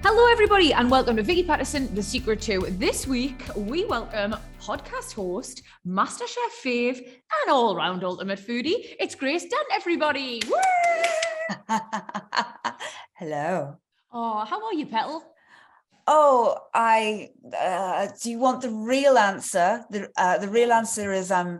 Hello, everybody, and welcome to Vicky, Pattison, The Secret To. This week, we welcome podcast host, Masterchef fave, and all-round ultimate foodie. It's Grace Dent, everybody. Woo! Hello. Oh, how are you, Petal? Oh, do you want the real answer? The real answer is I'm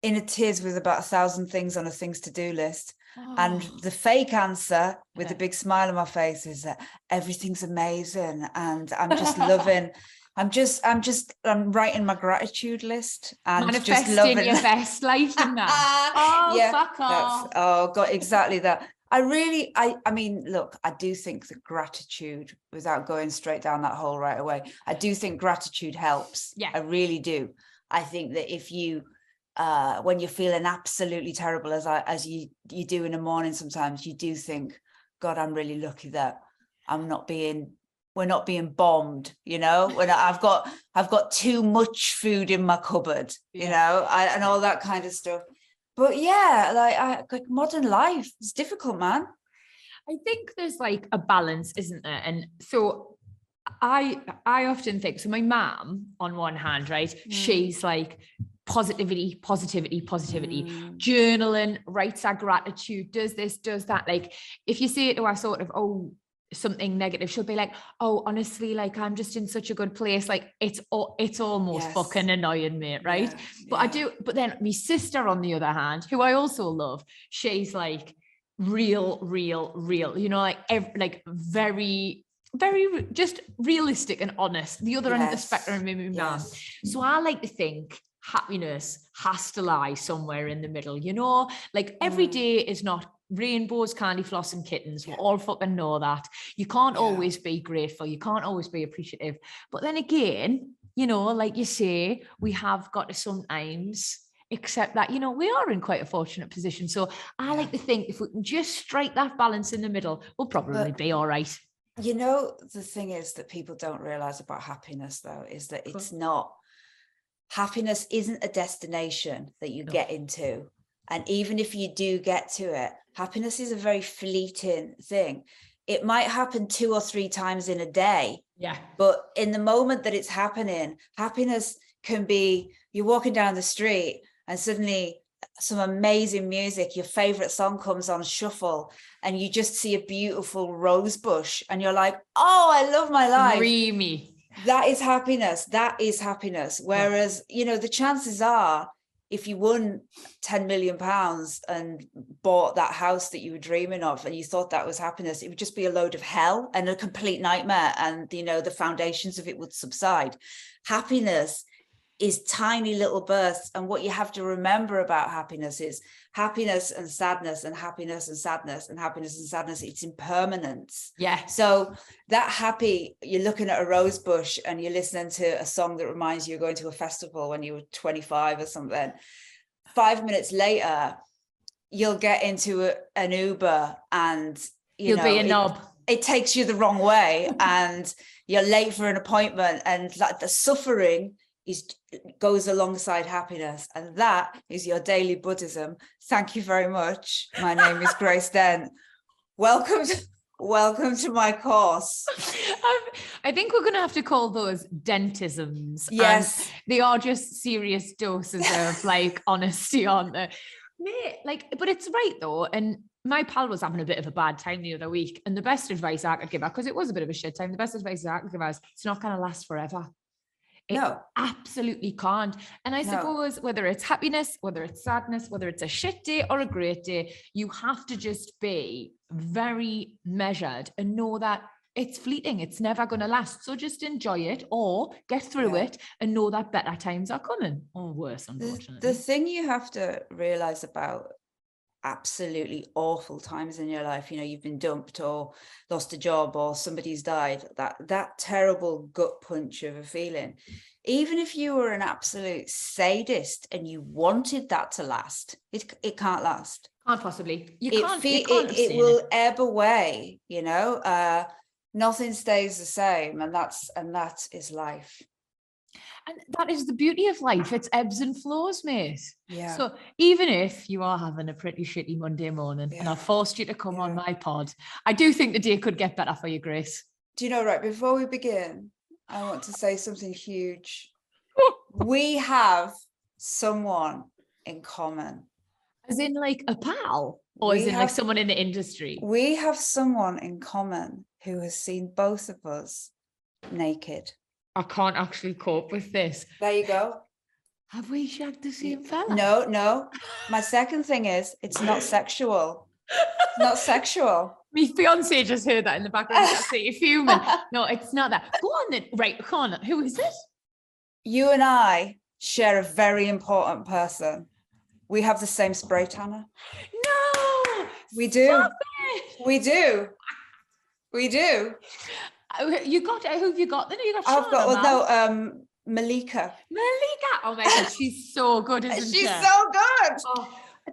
in a tiz with about 1,000 things on a things to do list. Oh. And the fake answer with a big smile on my face is that everything's amazing. And I'm just loving, I'm writing my gratitude list and manifesting just loving your best life in that. Oh, yeah, fuck off. Oh, God, exactly that. I mean, look, I do think that gratitude, without going straight down that hole right away, I do think gratitude helps. Yeah. I really do. I think that if you, when you're feeling absolutely terrible, as you do in the morning, sometimes you do think, God, I'm really lucky that we're not being bombed, you know, when I've got too much food in my cupboard, you know, and all that kind of stuff. But yeah, like modern life is difficult, man. I think there's like a balance, isn't there? And so I often think, so my mom, on one hand, right, she's like positivity, journaling, writes our gratitude, does this, does that. Like if you say to her sort of, oh, something negative, she'll be like, oh, honestly, like I'm just in such a good place, like it's almost fucking annoying, mate, right? But then my sister, on the other hand, who I also love, she's like real, you know, like very just realistic and honest. The other end of the spectrum, my mum. So I like to think happiness has to lie somewhere in the middle, you know, like every day is not rainbows, candy floss and kittens. We all fucking know that. You can't always be grateful. You can't always be appreciative. But then again, you know, like you say, we have got to sometimes accept that, you know, we are in quite a fortunate position. So I like to think if we can just strike that balance in the middle, we'll probably be all right. You know, the thing is that people don't realize about happiness, though, is that it's not, happiness isn't a destination that you get into. And even if you do get to it, happiness is a very fleeting thing. It might happen 2 or 3 times in a day. Yeah. But in the moment that it's happening, happiness can be, you're walking down the street and suddenly some amazing music, your favorite song comes on shuffle, and you just see a beautiful rose bush and you're like, oh, I love my life. Dreamy. That is happiness. That is happiness. Whereas, you know, the chances are, if you won £10 million and bought that house that you were dreaming of and you thought that was happiness, it would just be a load of hell and a complete nightmare. And, you know, the foundations of it would subside. Happiness is tiny little bursts. And what you have to remember about happiness is happiness and sadness and happiness and sadness and happiness and sadness. It's impermanence. Yeah. So that happy, you're looking at a rose bush and you're listening to a song that reminds you of going to a festival when you were 25 or something. 5 minutes later, you'll get into an Uber and you'll be a knob. It takes you the wrong way and you're late for an appointment, and like the suffering goes alongside happiness, and that is your daily Buddhism. Thank you very much. My name is Grace Dent. Welcome to my course. I think we're going to have to call those dentisms. Yes, and they are just serious doses of like honesty, aren't they? Mate, like, but it's right though. And my pal was having a bit of a bad time the other week, and the best advice I could give her, because it was a bit of a shit time, the best advice I could give her is it's not going to last forever. It absolutely can't. And I suppose whether it's happiness, whether it's sadness, whether it's a shit day or a great day, you have to just be very measured and know that it's fleeting. It's never going to last. So just enjoy it or get through it and know that better times are coming, or worse, unfortunately. The thing you have to realize about absolutely awful times in your life, you know, you've been dumped or lost a job or somebody's died, that terrible gut punch of a feeling, even if you were an absolute sadist and you wanted that to last, it can't last. Can't possibly. It will ebb away, you know. Nothing stays the same, and that is life. And that is the beauty of life. It's ebbs and flows, mate. Yeah. So even if you are having a pretty shitty Monday morning and I've forced you to come on my pod, I do think the day could get better for you, Grace. Do you know, right, before we begin, I want to say something huge. We have someone in common. As in like a pal? Or as in like someone in the industry? We have someone in common who has seen both of us naked. I can't actually cope with this. There you go. Have we shagged the same fella? No. My second thing is, it's not sexual. It's not sexual. My fiance just heard that in the background. Absolutely fuming. No, it's not that. Go on then. Right, come on. Who is it? You and I share a very important person. We have the same spray tanner. No, we do. Stop it. We do. We do. You got it. Who have you got then? You got I've got Malika. Oh my god, she's so good, isn't she? She's so good.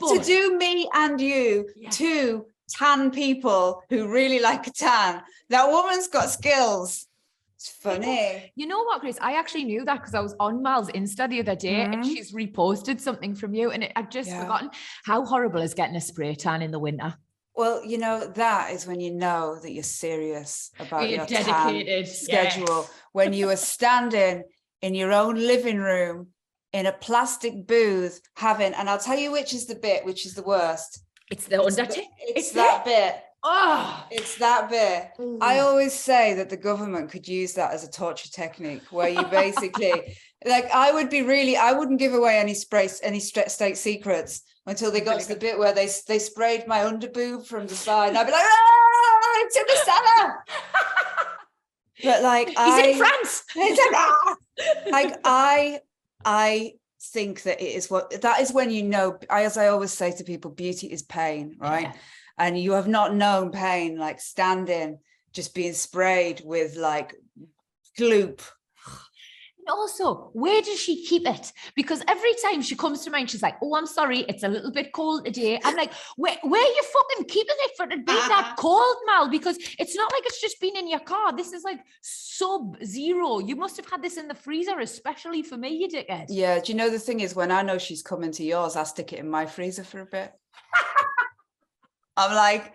Oh, to do me and you, two tan people who really like a tan. That woman's got skills. It's funny. You know what, Grace? I actually knew that because I was on Mal's Insta the other day and she's reposted something from you, and I've just forgotten how horrible is getting a spray tan in the winter. Well, you know, that is when you know that you're serious about your dedicated tan schedule. When you are standing in your own living room in a plastic booth having, and I'll tell you which is the worst. It's the undertake. It's that bit. Oh, it's that bit. I always say that the government could use that as a torture technique where you basically like, I wouldn't give away any state secrets until they got to the bit where they sprayed my underboob from the side, and I'd be like, it's in the cellar. But like, he's in France. Like, I think that that is when you know, as I always say to people, beauty is pain, right? Yeah. And you have not known pain like standing, just being sprayed with like gloop. And also, where does she keep it? Because every time she comes to mind, she's like, oh, I'm sorry, it's a little bit cold today. I'm like, where are you fucking keeping it for it being that cold, Mal? Because it's not like it's just been in your car. This is like sub-zero. You must have had this in the freezer, especially for me, you dickhead. Yeah, do you know the thing is, when I know she's coming to yours, I stick it in my freezer for a bit. I'm like,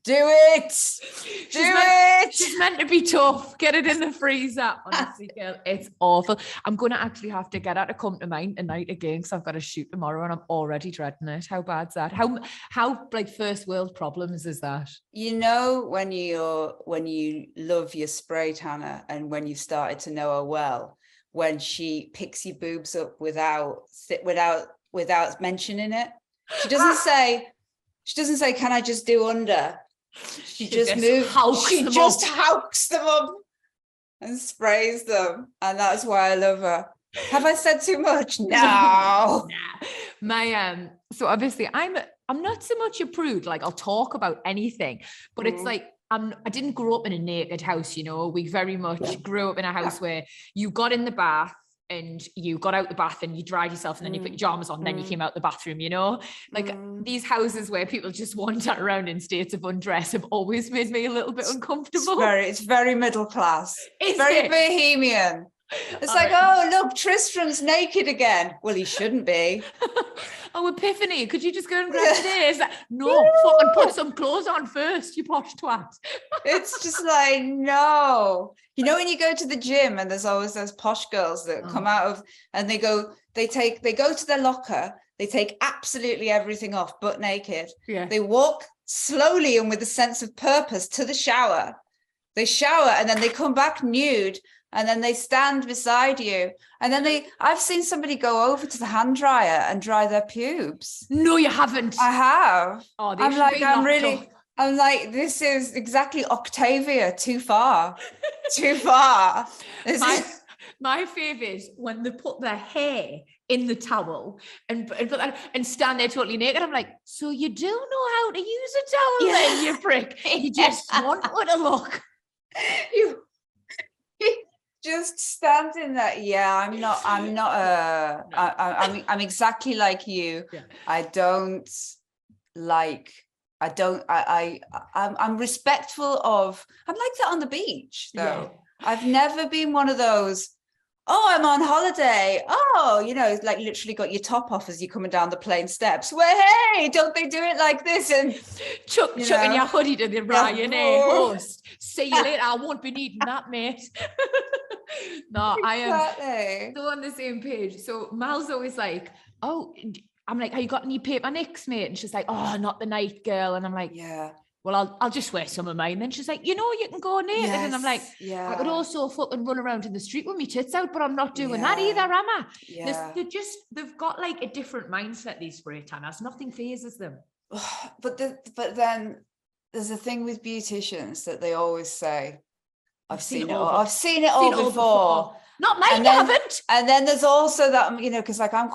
do it. She's meant to be tough. Get it in the freezer. Honestly, girl, it's awful. I'm going to actually have to get her to come to mine tonight again because I've got to shoot tomorrow and I'm already dreading it. How bad's that? How like first world problems is that? You know, when you love your spray tanner and when you started to know her well, when she picks your boobs up without mentioning it, she doesn't say, can I just do under? She just howks them up and sprays them. And that's why I love her. Have I said too much? No. My so obviously I'm not so much a prude, like I'll talk about anything, but it's like I didn't grow up in a naked house, you know. We very much grew up in a house where you got in the bath and you got out the bath and you dried yourself and then you put your pajamas on, then you came out the bathroom, you know, like these houses where people just wander around in states of undress have always made me a little bit uncomfortable. It's very middle class. It's very bohemian. It's like, oh, look, Tristram's naked again. Well, he shouldn't be. Oh, Epiphany, could you just go and grab this? No, fucking put some clothes on first, you posh twat. It's just like, no. You know, when you go to the gym and there's always those posh girls that come out of, and they go to their locker, they take absolutely everything off, butt naked. Yeah. They walk slowly and with a sense of purpose to the shower. They shower and then they come back nude. And then they stand beside you. And then I've seen somebody go over to the hand dryer and dry their pubes. No, you haven't. I have. Oh, I'm like, this is exactly Octavia, too far. Too far. My favourite is when they put their hair in the towel and stand there totally naked. I'm like, so you do know how to use a towel then, you prick. You just want her to look. You just standing there. Yeah, I'm exactly like you. Yeah. I'm respectful of, I'm like that on the beach though. Yeah. I've never been one of those, Oh, I'm on holiday. Oh, like literally got your top off as you're coming down the plane steps. Well, hey, don't they do it like this? And chucking your hoodie to the Ryanair host. See you later. I won't be needing that, mate. No, I am so on the same page. So Mal's always like, oh, I'm like, have you got any paper nicks, mate? And she's like, oh, not the night girl. And I'm like, yeah. Well, I'll just wear some of mine. Then she's like, you can go naked. Yes, and I'm like, I could also fucking run around in the street with my tits out, but I'm not doing that either, am I? Yeah. They've got like a different mindset, these spray tanners. Nothing phases them. But then there's a thing with beauticians that they always say, I've seen it all before. Not mine, haven't. And then there's also that, because like I'm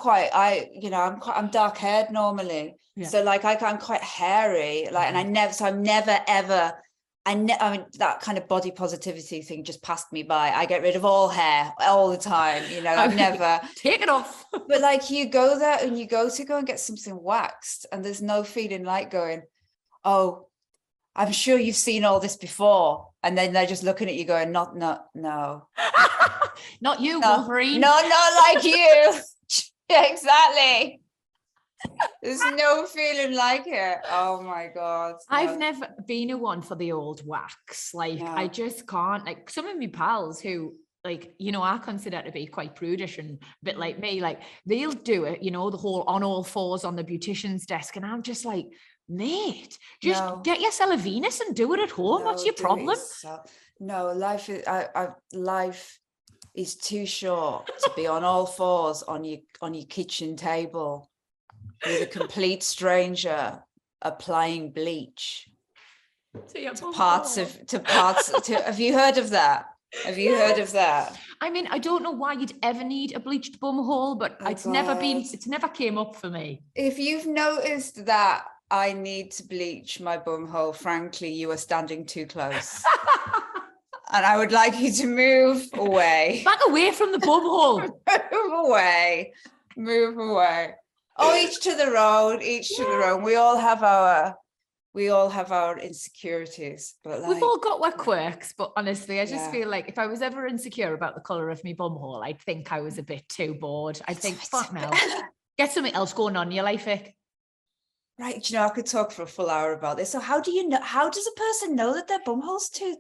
dark haired normally. Yeah. So like I'm quite hairy, like, and I'm never ever, I mean, that kind of body positivity thing just passed me by. I get rid of all hair all the time, I've never take it off. But like you go there and you go and get something waxed, and there's no feeling like going, oh, I'm sure you've seen all this before. And then they're just looking at you going, no. Not you, Wolverine. No, not like you. Yeah, exactly. There's no feeling like it. Oh my God. No. I've never been a one for the old wax. Like, I just can't. Like, some of my pals who, like, I consider to be quite prudish and a bit like me, like, they'll do it, the whole on all fours on the beautician's desk. And I'm just like, mate, just get yourself a Venus and do it at home. What's your problem? Life is too short to be on all fours on your kitchen table with a complete stranger applying bleach to parts. Have you heard of that? Heard of that? I mean, I don't know why you'd ever need a bleached bum hole, but it's never came up for me. If you've noticed that I need to bleach my bum hole, frankly, you are standing too close. And I would like you to move away. Back away from the bum hole. Move away. Oh, each to their own. We all have our insecurities. But we've all got our quirks, but honestly, I just feel like if I was ever insecure about the colour of my bum hole, I'd think I was a bit too bored. I'd think, fuck now. Get something else going on in your life, Vic. Right, I could talk for a full hour about this. So how does a person know that their bumhole's too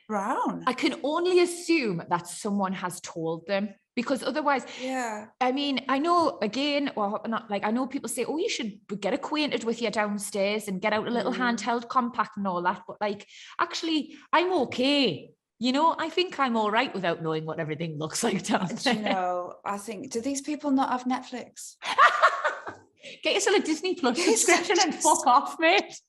brown? I can only assume that someone has told them, because otherwise, I mean, I know I know people say, oh, you should get acquainted with your downstairs and get out a little handheld compact and all that. But like, actually, I'm okay. I think I'm all right without knowing what everything looks like downstairs. I think, do these people not have Netflix? Get yourself a Disney Plus subscription and fuck off, mate.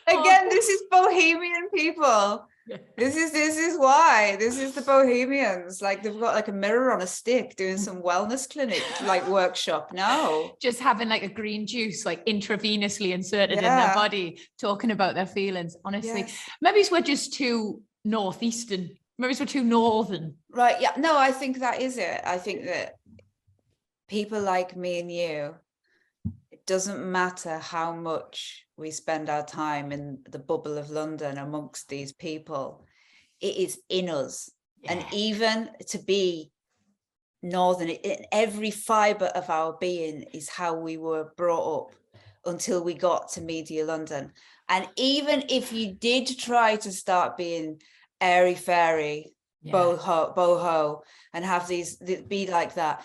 Again, this is bohemian people. This is why. This is the bohemians. Like, they've got like a mirror on a stick doing some wellness clinic, like workshop. No. Just having like a green juice, like intravenously inserted in their body, talking about their feelings. Honestly, maybe we're just too northeastern. Maybe we're too northern. Right. Yeah. No, I think that is it. I think that people like me and you, it doesn't matter how much we spend our time in the bubble of London amongst these people, it is in us. And even to be northern, every fibre of our being is how we were brought up until we got to media London. And even if you did try to start being airy fairy, boho, and have these be like that,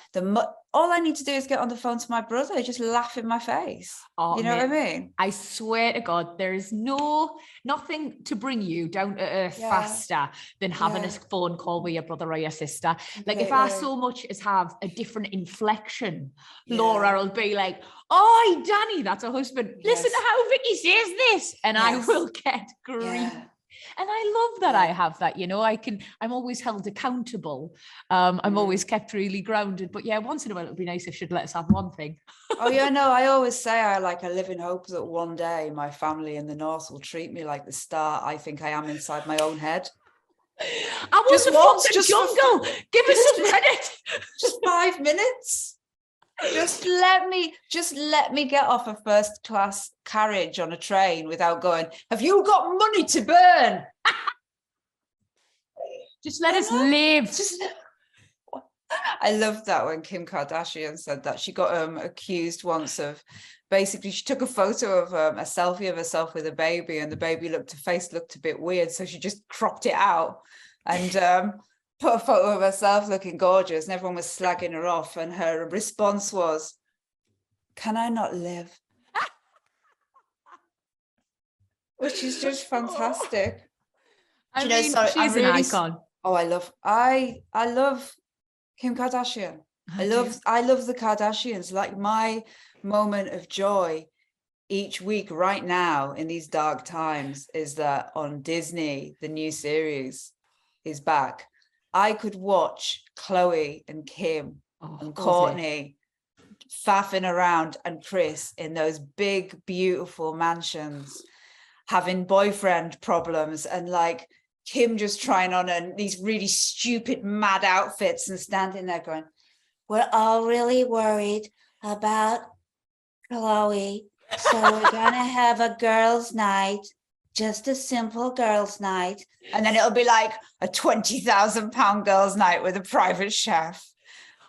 all I need to do is get on the phone to my brother, just laugh in my face. You know what I mean? I swear to God, there is nothing to bring you down to earth faster than having a phone call with your brother or your sister. Like, if I so much as have a different inflection, Laura will be like, "Oh, Danny, that's her husband. Listen to how Vicky says this," and I will get grief. And I love that I have that, I'm always held accountable. I'm always kept really grounded. But once in a while, it would be nice if she'd let us have one thing. I always say I live in hope that one day my family in the north will treat me like the star I think I am inside my own head. I was just jungle. Give us some credit. Just 5 minutes. Just let me get off a first class carriage on a train without going, have you got money to burn? Just let us live. I loved that when Kim Kardashian said that. She got accused once of, basically she took a photo of a selfie of herself with a baby, and the baby face looked a bit weird, so she just cropped it out and put a photo of herself looking gorgeous, and everyone was slagging her off, and her response was, can I not live? Which is just fantastic. I mean, she's an icon. Oh, I love Kim Kardashian. I love the Kardashians. Like, my moment of joy each week right now in these dark times is that on Disney, the new series is back. I could watch Khloe and Kim and Kourtney faffing around, and Kris in those big, beautiful mansions, having boyfriend problems, and like Kim just trying on these really stupid, mad outfits and standing there going, we're all really worried about Khloe, so we're gonna have a girls' night, just a simple girls' night, and then it'll be like a £20,000 girls' night with a private chef,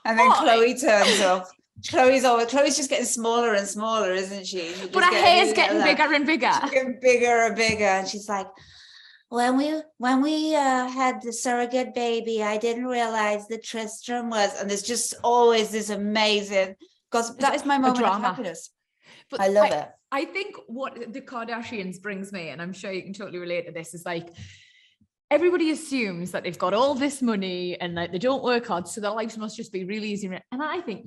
and then Khloe turns up. Khloe's just getting smaller and smaller, isn't she? But her hair's getting bigger and bigger. She's getting bigger and bigger, and she's like, when we had the surrogate baby, I didn't realize that Tristram was, and there's just always this amazing, because that is my moment of happiness. But I love it. I think what the Kardashians brings me, and I'm sure you can totally relate to this, is like, everybody assumes that they've got all this money and like they don't work hard, so their lives must just be really easy. And I think,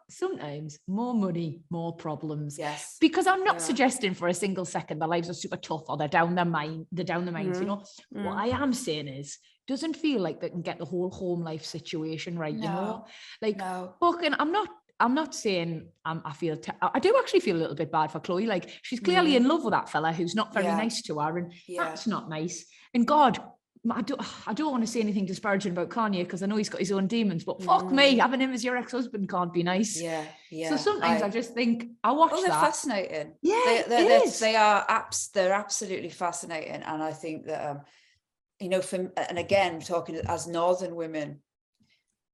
sometimes more money, more problems. Yes. Because I'm not suggesting for a single second their lives are super tough or they're down their minds, What I am saying is, doesn't feel like they can get the whole home life situation right, fucking, I'm not saying I do actually feel a little bit bad for Khloe. Like, she's clearly in love with that fella who's not very nice to her, and that's not nice. And God, I don't want to say anything disparaging about Kanye, because I know he's got his own demons, but fuck me, having him as your ex-husband can't be nice. Yeah. So sometimes I just think, I watch that. They're fascinating. Yeah, they're absolutely fascinating. And I think that, and again, talking as Northern women,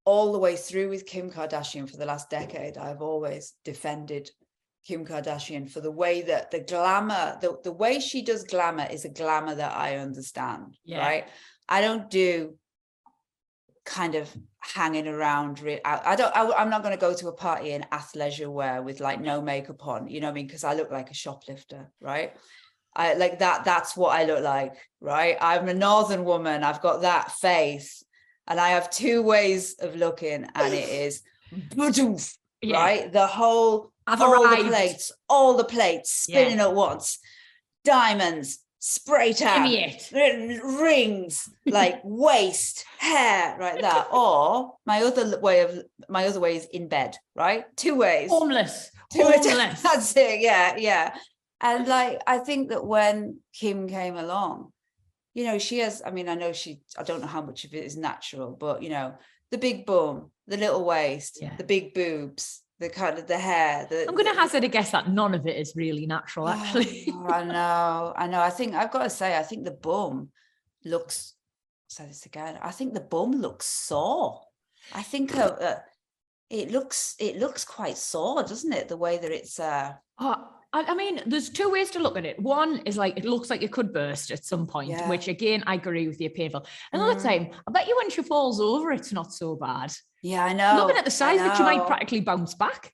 all the way through with Kim Kardashian for the last decade, I've always defended Kim Kardashian for the way that the glamour, the way she does glamour is a glamour that I understand, right? I don't do kind of hanging around. I'm not going to go to a party in athleisure wear with like no makeup on, you know what I mean? Because I look like a shoplifter, right? I like that. That's what I look like, right? I'm a Northern woman. I've got that face, and I have two ways of looking, and it is right? The whole, all the plates spinning at once, diamonds, spray tan, rings, like waist, hair, right? That. Or my other way is in bed, right? Two ways. Homeless. That's it. Yeah. And like, I think that when Kim came along, she has, I don't know how much of it is natural, but the big bum, the little waist, the big boobs, the kind of the hair. I'm going to hazard a guess that none of it is really natural, actually. I know. I think I've got to say, I think the bum looks, say this again, I think the bum looks sore. I think it looks quite sore, doesn't it? The way that it's... I mean, there's two ways to look at it. One is like, it looks like it could burst at some point, which again, I agree with you, painful. Another time, I bet you when she falls over, it's not so bad. Yeah, I know. Looking at the size that she might practically bounce back.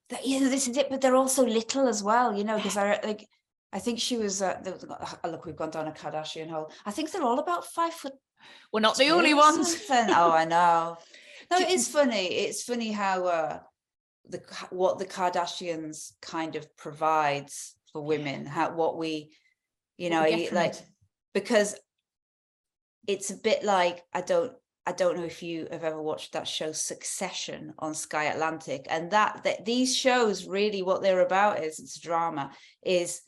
This is it, but they're also little as well, because I think she was, look, we've gone down a Kardashian hole. I think they're all about 5 foot. We're not the only ones. Oh, I know. No, it is funny. It's funny how what the Kardashians kind of provides for women, because it's a bit like, I don't know if you have ever watched that show Succession on Sky Atlantic, and that these shows really what they're about is, it's drama, is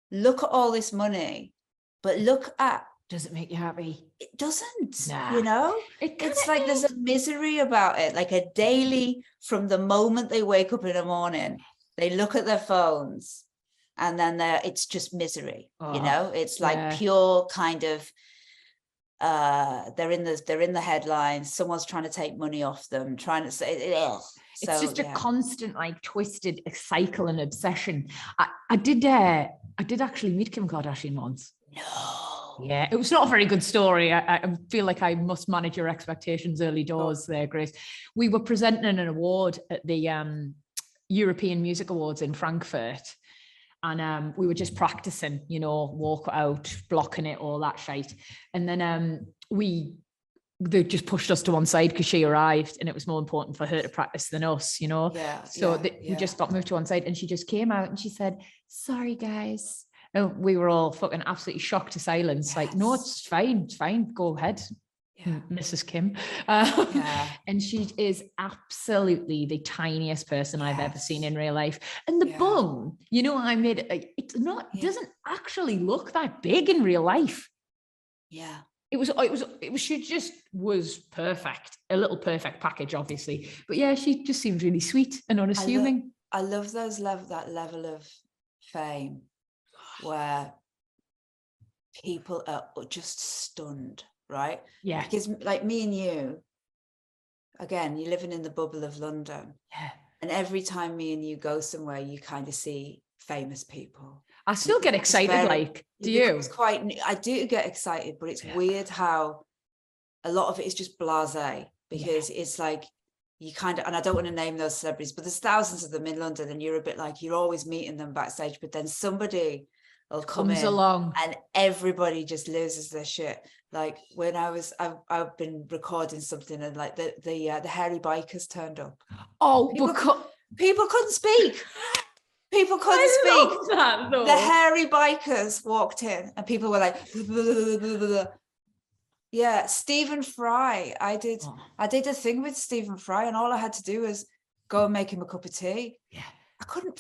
look at all this money, but look at Does it make you happy? It doesn't, Nah. you know, it's like there's a misery about it, like a daily, from the moment they wake up in the morning, they look at their phones and then it's just misery, you know, it's like pure kind of, they're in the headlines, someone's trying to take money off them, trying to say, ugh. So, it's just a constant, like, twisted cycle and obsession. I did actually meet Kim Kardashian once. No. Yeah, it was not a very good story. I feel like I must manage your expectations early doors there, Grace. We were presenting an award at the European Music Awards in Frankfurt. And we were just practicing, you know, walk out, blocking it, all that shite. And then they just pushed us to one side because she arrived and it was more important for her to practice than us, you know? Yeah. So we just got moved to one side and she just came out and she said, sorry, guys. And we were all fucking absolutely shocked to silence. Yes. Like, no, it's fine. Go ahead. Yeah. Mrs. Kim. And she is absolutely the tiniest person I've ever seen in real life. And the bum, you know, I made it, it's not, doesn't actually look that big in real life. Yeah. She just was perfect. A little perfect package, obviously. But yeah, she just seemed really sweet and unassuming. I love that level of fame where people are just stunned. Right? Yeah. Because like me and you, again, you're living in the bubble of London. Yeah. And every time me and you go somewhere, you kind of see famous people. I still get excited, do you? I do get excited, but it's weird how a lot of it is just blasé, because it's like you kind of, and I don't want to name those celebrities, but there's thousands of them in London and you're a bit like, you're always meeting them backstage, but then somebody will come in along and everybody just loses their shit. Like when I've been recording something and like the hairy bikers turned up. Oh, people couldn't speak. People couldn't speak. That, the hairy bikers walked in and people were like, blah, blah, blah, blah, blah. Yeah, Stephen Fry. I did a thing with Stephen Fry and all I had to do was go and make him a cup of tea. Yeah. I couldn't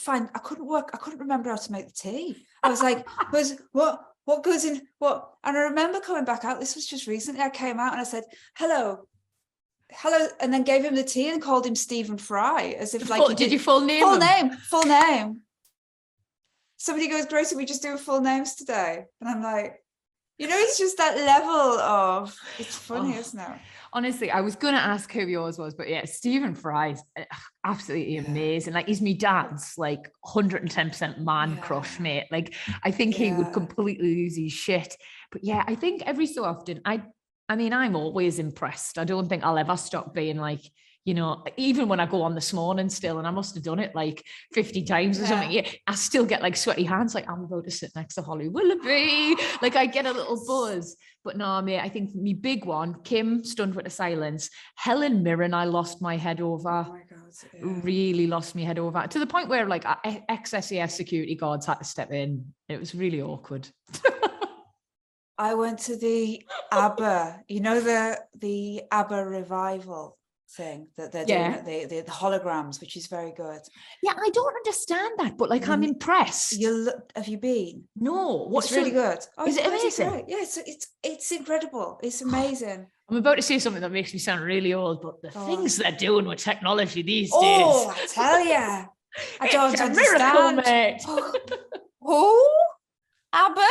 remember how to make the tea. I was like, what goes in what? And I remember coming back out. This was just recently. I came out and I said, hello, and then gave him the tea and called him Stephen Fry, as if like did you full name? Full name. Somebody goes, Grace, we just do full names today? And I'm like, you know, it's just that level of, it's funny, isn't it? Honestly, I was going to ask who yours was, but yeah, Stephen Fry's absolutely amazing. Like, he's my dad's like 110% man crush, mate. Like, I think he would completely lose his shit. But yeah, I think every so often, I mean, I'm always impressed. I don't think I'll ever stop being like, you know, even when I go on this morning still, and I must have done it like 50 times or something, I still get like sweaty hands, like I'm about to sit next to Holly Willoughby. Like I get a little buzz. But no, mate, I think me big one, Kim, stunned with the silence. Helen Mirren, I lost my head over. Oh my God. Yeah. Really lost my head over. To the point where like ex-SES security guards had to step in. It was really awkward. I went to the ABBA, you know, the ABBA revival thing that they're doing, the holograms, which is very good. Yeah, I don't understand that, but like I'm impressed. Have you been? No. It's really good. Oh, is it amazing? Great. Yeah, it's incredible. It's amazing. I'm about to say something that makes me sound really old, but the things they're doing with technology these days. Oh, I tell you. I don't understand. Miracle, mate. Oh, ABBA?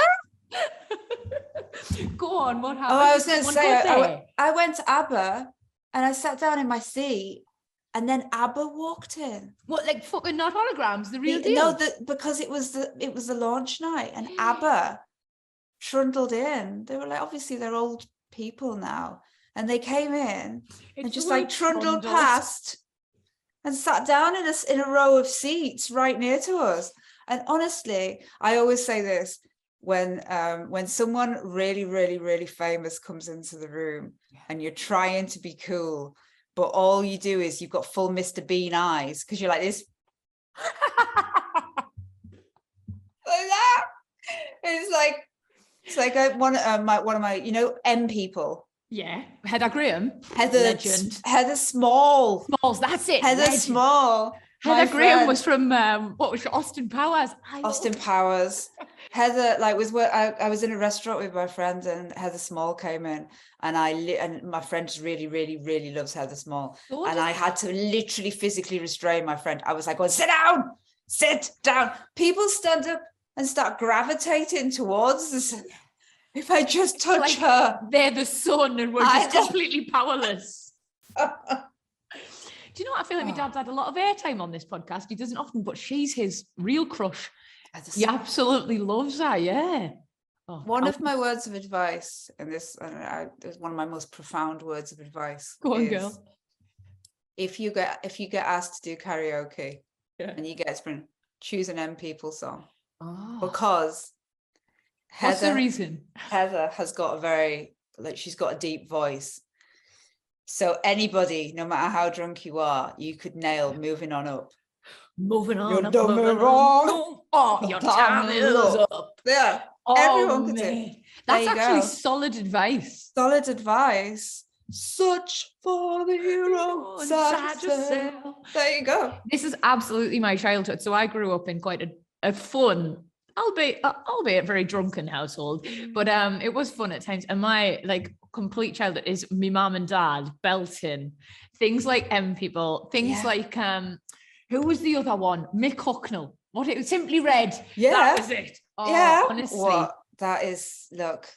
Go on, what happened? Oh, I was going to say, I went to ABBA and I sat down in my seat and then ABBA walked in. What, like fucking not holograms, the real deal? No, because it was the launch night and ABBA trundled in. They were like, obviously they're old people now. And they came in and just like trundled past and sat down in a row of seats right near to us. And honestly, I always say this, when someone really, really, really famous comes into the room and you're trying to be cool, but all you do is you've got full Mr. Bean eyes because you're like this. Like that. It's like one of my, you know, M people. Yeah, Heather Graham, Legend. Heather Small. Smalls, that's it. Heather Legend. Small. Heather Graham was from what was it, Austin Powers. Austin Powers. Heather, like, I was in a restaurant with my friend, and Heather Small came in, and and my friend just really, really, really loves Heather Small, and I had to literally physically restrain my friend. I was like, "Well, sit down." People stand up and start gravitating towards this. If I just touch her, they're the sun, and we're just completely powerless. Do you know what? I feel like my dad's had a lot of airtime on this podcast. He doesn't often, but she's his real crush. He absolutely loves her, yeah. One of my words of advice, and this is one of my most profound words of advice. Go on, girl. If you get asked to do karaoke, and you get to choose an M People song, because Heather, what's the reason? Heather has got she's got a deep voice. So anybody, no matter how drunk you are, you could nail "Moving On Up." Moving on, you're up, done moving wrong. Your time is up. Yeah, everyone could do it. That's actually solid advice. Solid advice. Search for the hero inside yourself. There you go. This is absolutely my childhood. So I grew up in quite a fun, albeit very drunken household, but it was fun at times. And my complete childhood is my mum and dad belting things like M People, things like who was the other one? Mick Hucknall. What, it was Simply Red. Yeah, that was it. Honestly, that is. Look,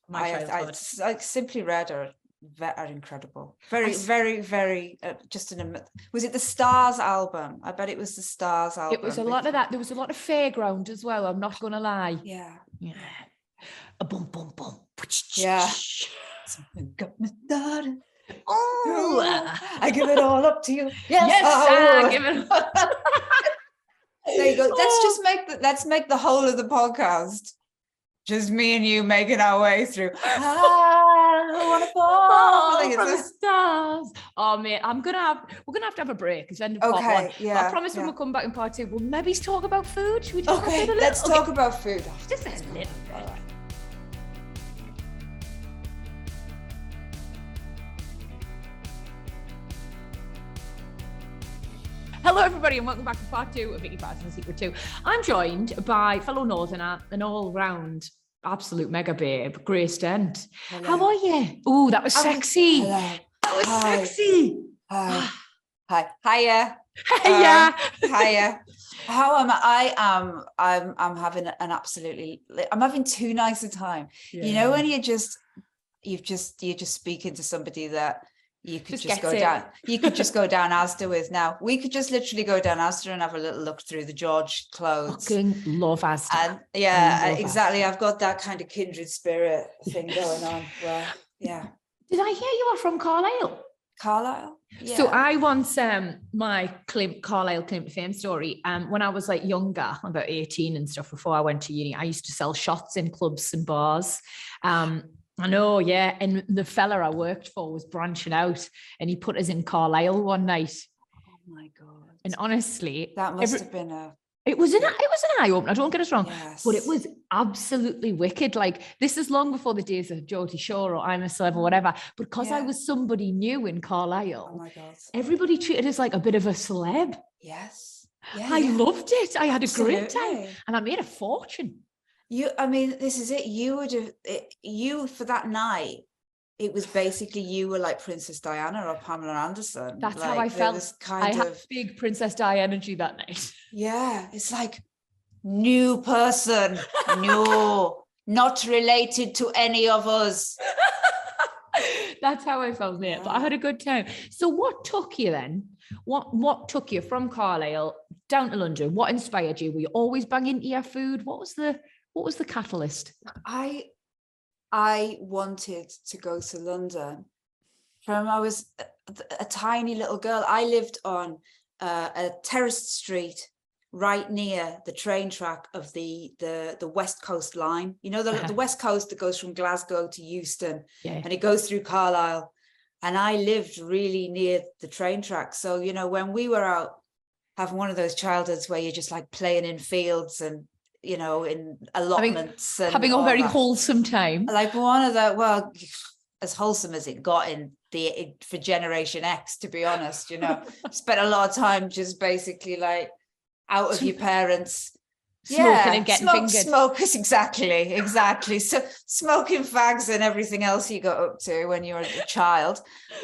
my childhood. Simply Red are incredible. Very, very, very. Was it the Stars album? I bet it was the Stars album. It was a lot of that. There was a lot of Fairground as well. I'm not gonna lie. Yeah. A boom, boom, boom. Yeah. Something got me started. I give it all up to you. Yes, I give it. There you go. Let's make the whole of the podcast just me and you making our way through. I want to fall from the stars. Oh mate, we're gonna have to have a break. It's end of part one. Yeah. I promise when we'll come back in part two, we'll maybe talk about food. Should we talk about food a little? Let's talk about food. Just a little bit. All right. Hello everybody and welcome back to part two of Vicky, Pattison, Secret 2. I'm joined by fellow Northerner, an all-round absolute mega babe, Grace Dent. Hello. How are you? Oh, that was sexy. Hello. That was sexy. Hi. Hiya. Hiya. Hiya. How am I? I'm having an absolutely. I'm having too nice a time. Yeah. You know when you're just speaking to somebody that you could just go down. You could just go down Asda with. Now we could just literally go down Asda and have a little look through the George clothes. Fucking love Asda. And exactly. I've got that kind of kindred spirit thing going on. Well, yeah. Did I hear you are from Carlisle? Carlisle. Yeah. So I once my Carlisle claim to fame story. When I was younger, about 18 and stuff, before I went to uni, I used to sell shots in clubs and bars. I know, yeah. And the fella I worked for was branching out, and he put us in Carlisle one night. Oh my God! And honestly, that must have been It was an eye opener. Don't get us wrong, yes. But it was absolutely wicked. This is long before the days of Geordie Shore or I'm a Celeb or whatever. But because I was somebody new in Carlisle, oh my God, everybody treated us like a bit of a celeb. Yes, I loved it. I had a great time, and I made a fortune. This is it. You for that night, it was basically you were like Princess Diana or Pamela Anderson. That's how I felt. I had big Princess Di energy that night. Yeah, it's like new person, no, not related to any of us. That's how I felt, mate. But I had a good time. So what took you then? What took you from Carlisle down to London? What inspired you? Were you always banging into your food? What was the catalyst? I wanted to go to London from I was a tiny little girl. I lived on a terraced street right near the train track of the West Coast line. You know, the West Coast that goes from Glasgow to Euston, and it goes through Carlisle. And I lived really near the train track. So, you know, when we were out having one of those childhoods where you're just playing in fields and, you know, in allotments, and having a very wholesome time. One of the, well, as wholesome as it got for Generation X, to be honest. Spent a lot of time just basically like out of your parents. Smoking and getting fingered. Smokers, exactly. So smoking fags and everything else you got up to when you were a child.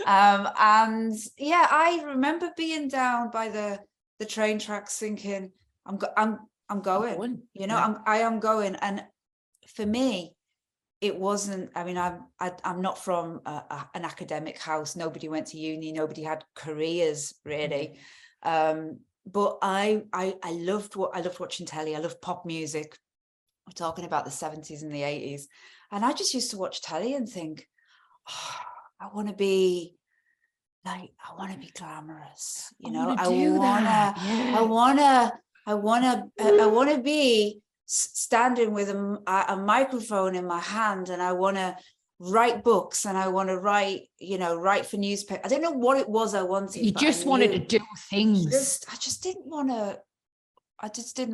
And yeah, I remember being down by the train tracks thinking, I'm going. I am going. And for me, it wasn't. I mean, I'm not from an academic house. Nobody went to uni. Nobody had careers really. But I loved watching telly. I loved pop music. We're talking about the 70s and the 80s. And I just used to watch telly and think, oh, I want to be glamorous. I want to be standing with a microphone in my hand, and I want to write books, and I want to write for newspaper. I don't know what it was I wanted. You just wanted to do things. I just didn't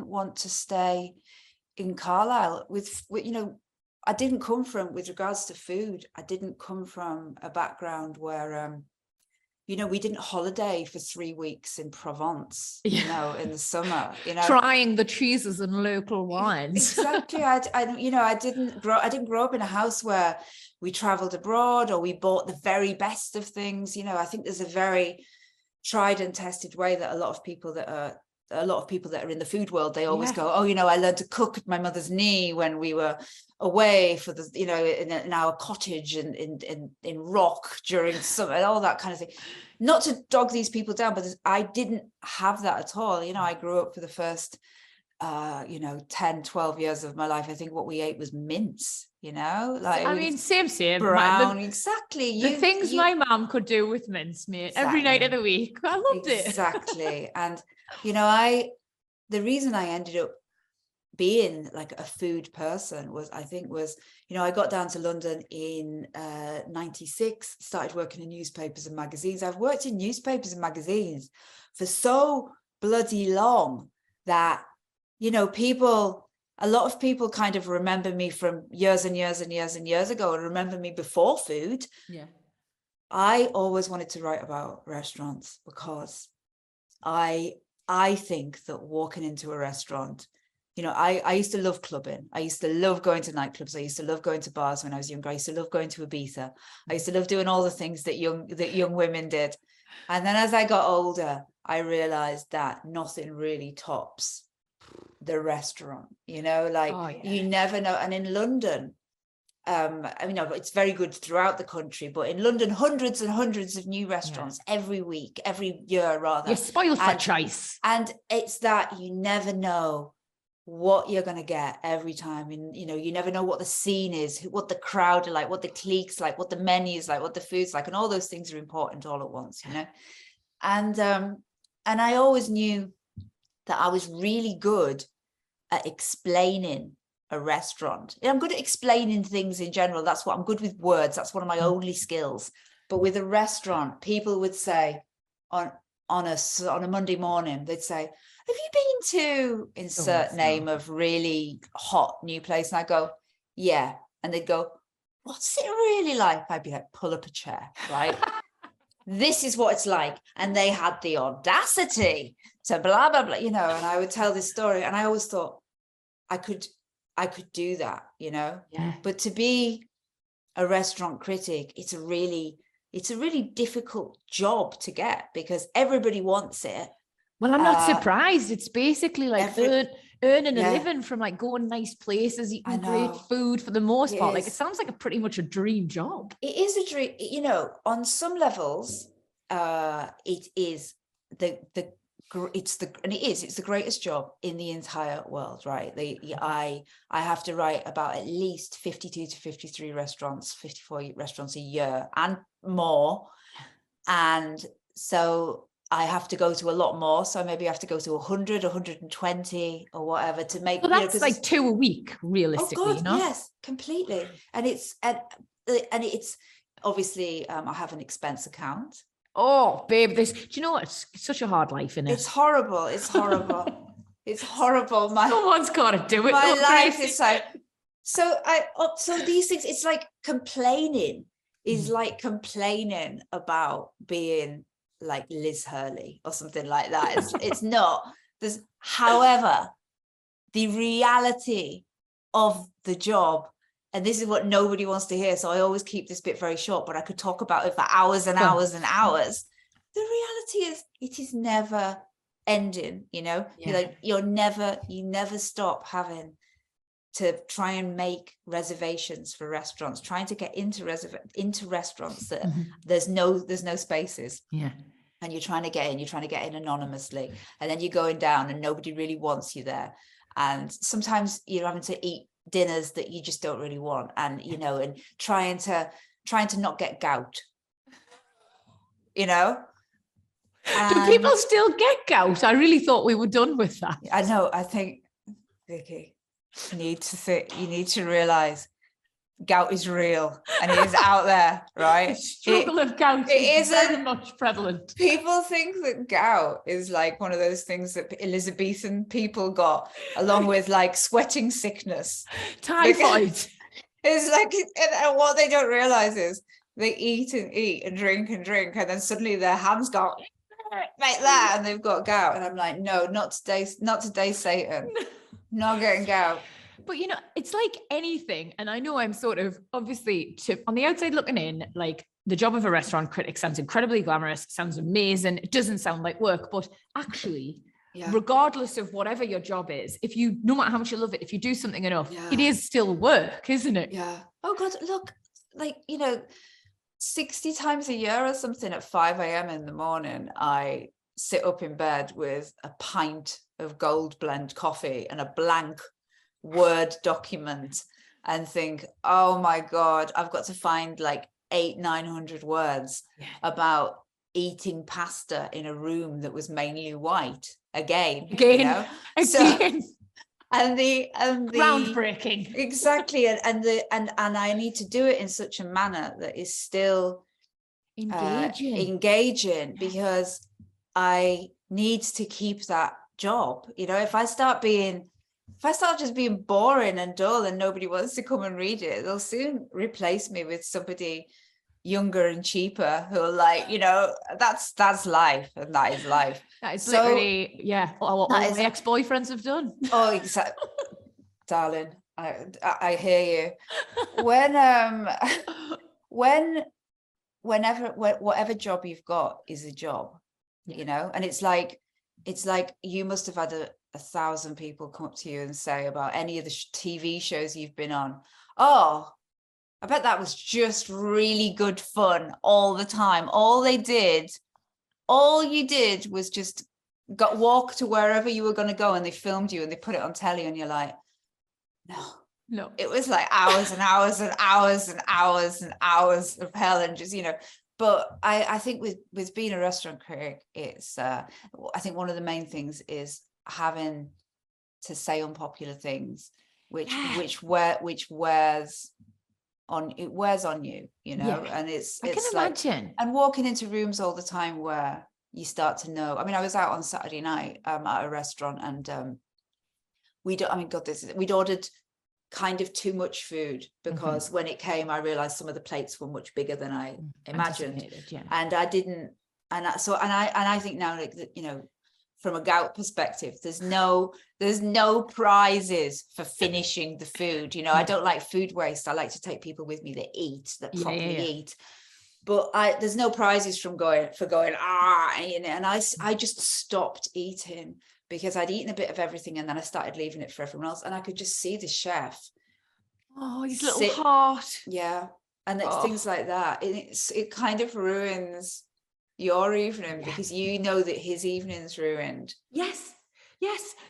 want to stay in Carlisle with I didn't come from, with regards to food, I didn't come from a background where we didn't holiday for 3 weeks in Provence, in the summer, trying the cheeses and local wines. Exactly. I didn't grow up in a house where we traveled abroad or we bought the very best of things. I think there's a very tried and tested way that a lot of people that are in the food world, they always go, oh, I learned to cook at my mother's knee when we were away for the, in our cottage in Rock during summer, all that kind of thing. Not to dog these people down, but I didn't have that at all. I grew up for the first 10, 12 years of my life. I think what we ate was mince, same brown. Exactly. The things my mom could do with mince, mate, every night of the week. I loved it. Exactly. And the reason I ended up being like a food person was I got down to London in 96, started working in newspapers and magazines. I've worked in newspapers and magazines for so bloody long that a lot of people kind of remember me from years and years and years and years ago, and remember me before food. I always wanted to write about restaurants because I think that walking into a restaurant, I used to love clubbing. I used to love going to nightclubs. I used to love going to bars when I was younger. I used to love going to Ibiza. I used to love doing all the things that young women did. And then as I got older, I realized that nothing really tops the restaurant, you never know. And in London, it's very good throughout the country, but in London, hundreds and hundreds of new restaurants every year rather. You're spoiled for choice. And it's that you never know what you're going to get every time. And, you never know what the scene is, what the crowd are like, what the clique's like, what the menu is like, what the food's like. And all those things are important all at once, And I always knew that I was really good at explaining a restaurant. I'm good at explaining things in general. That's what I'm good with words. That's one of my only skills. But with a restaurant, people would say on a Monday morning, they'd say, have you been to insert name of really hot new place? And I go, yeah. And they'd go, what's it really like? I'd be like, pull up a chair, right? This is what it's like. And they had the audacity to blah, blah, blah, and I would tell this story. And I always thought I could do that, but to be a restaurant critic, it's a really difficult job to get because everybody wants it. Well, I'm not surprised. It's basically like earning a living from like going nice places, eating great food for the most part. Like it sounds like pretty much a dream job. It is a dream, on some levels, it is it's the greatest job in the entire world, right? I have to write about at least 52 to 53 restaurants, 54 restaurants a year and more. And so I have to go to a lot more. So maybe I have to go to 100, 120 or whatever to make. Well, that's like 2 a week, realistically. Oh God, yes, completely. And it's obviously I have an expense account. Oh, babe, do you know what? It's such a hard life, isn't it? It's horrible. It's horrible. Someone's got to do it. My life is so these things, it's like complaining is like complaining about being like Liz Hurley or something like that. It's not. However, the reality of the job, and this is what nobody wants to hear, so I always keep this bit very short, but I could talk about it for hours and hours and hours. The reality is it is never ending, you know. You never stop having to try and make reservations for restaurants, trying to get into restaurants that there's no spaces. And you're trying to get in anonymously, and then you're going down and nobody really wants you there. And sometimes you're having to eat dinners that you just don't really want, and and trying to not get gout, Do people still get gout? I really thought we were done with that. I know. I think, Vicky, you need to realize gout is real and it is out there, right? Struggle of gout is very much prevalent. People think that gout is like one of those things that Elizabethan people got, along with like sweating sickness, typhoid. It's like, and what they don't realize is they eat and drink, and then suddenly their hands go like that and they've got gout. And I'm like, no, not today, Satan. Not getting gout. But it's like anything. And I know I'm sort of obviously on the outside looking in, like the job of a restaurant critic sounds incredibly glamorous, sounds amazing. It doesn't sound like work, but actually, regardless of whatever your job is, no matter how much you love it, if you do something enough, it is still work, isn't it? Yeah. Oh God, look, like, 60 times a year or something at 5 a.m. in the morning, I sit up in bed with a pint of gold blend coffee and a blank Word document and think, oh my God, I've got to find like 800-900 words about eating pasta in a room that was mainly white again. So, and the groundbreaking, exactly, and I need to do it in such a manner that is still engaging, because I need to keep that job. If I start just being boring and dull and nobody wants to come and read it, they'll soon replace me with somebody younger and cheaper who are like, that's life, and that is life. That is literally, all my ex-boyfriends have done. Oh, exactly. Darling, I hear you. Whatever job you've got is a job, and it's like you must have had 1,000 people come up to you and say about any of the TV shows you've been on, oh, I bet that was just really good fun all the time. All you did was just walk to wherever you were going to go, and they filmed you and they put it on telly, and you're like, no, it was like hours and hours and hours and hours and hours of hell, and just, but I think with being a restaurant critic, it's I think one of the main things is having to say unpopular things, which wears on you, and it's like, and walking into rooms all the time where you start to know. I mean, I was out on Saturday night at a restaurant, and we'd ordered kind of too much food, because when it came, I realized some of the plates were much bigger than I imagined, and I didn't, and I think now, like, from a gout perspective, there's no prizes for finishing the food. I don't like food waste. I like to take people with me that properly eat. But there's no prizes from going, and I just stopped eating, because I'd eaten a bit of everything, and then I started leaving it for everyone else, and I could just see the chef. Oh, his little heart. Yeah, and it's things like that. It kind of ruins your evening, because that his evening's ruined. Yes.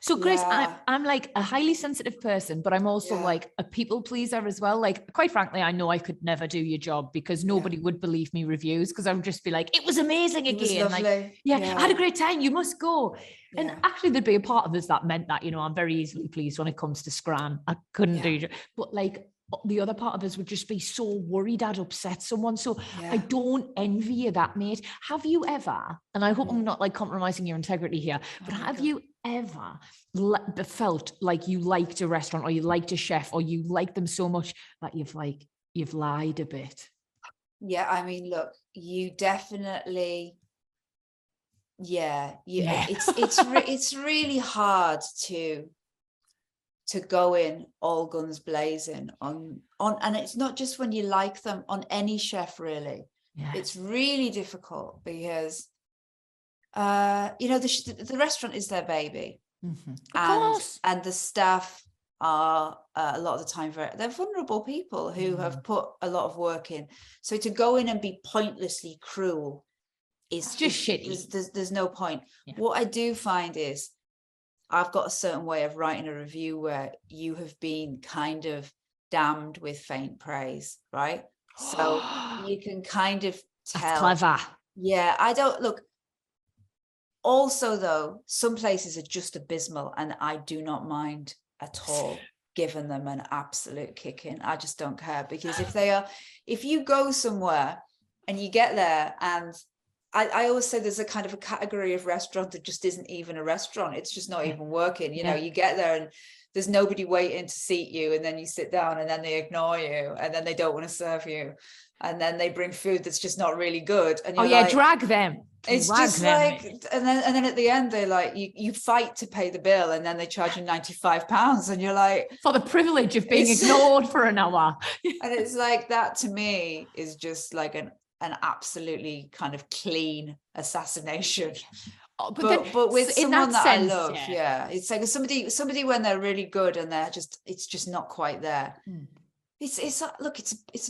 So Grace, I'm like a highly sensitive person, but I'm also like a people pleaser as well. Like, quite frankly, I know I could never do your job, because nobody would believe me reviews, because I would just be like, it was amazing again. Like, I had a great time. You must go. And actually, there'd be a part of us that meant that, I'm very easily pleased when it comes to Scran. I couldn't do it. But like, the other part of us would just be so worried I'd upset someone. So I don't envy you that, mate. Have you ever, and I hope I'm not like compromising your integrity here, but have you ever felt like you liked a restaurant, or you liked a chef, or you liked them so much that you've lied a bit? Yeah, I mean, look, you definitely, it's really hard to go in all guns blazing on, and it's not just when you like them, on any chef really. It's really difficult because the restaurant is their baby. Of course. And the staff are a lot of the time they're vulnerable people who have put a lot of work in. So to go in and be pointlessly cruel is just shitty. There's no point. What I do find is I've got a certain way of writing a review where you have been kind of damned with faint praise, right? So you can kind of tell. That's clever. Yeah, I don't look. Also, though, some places are just abysmal, and I do not mind at all giving them an absolute kicking. I just don't care, because if you go somewhere and you get there, and I always say there's a kind of a category of restaurant that just isn't even a restaurant. It's just not even working. You know, you get there and there's nobody waiting to seat you, and then you sit down and then they ignore you, and then they don't want to serve you, and then they bring food that's just not really good. And you're drag them. It's just like, and then at the end they're like, you fight to pay the bill, and then they charge you £95, and you're like, for the privilege of being ignored for an hour. And it's like, that to me is just like an absolutely kind of clean assassination. But with someone that sense, I love, it's like somebody when they're really good and it's just not quite there. It's a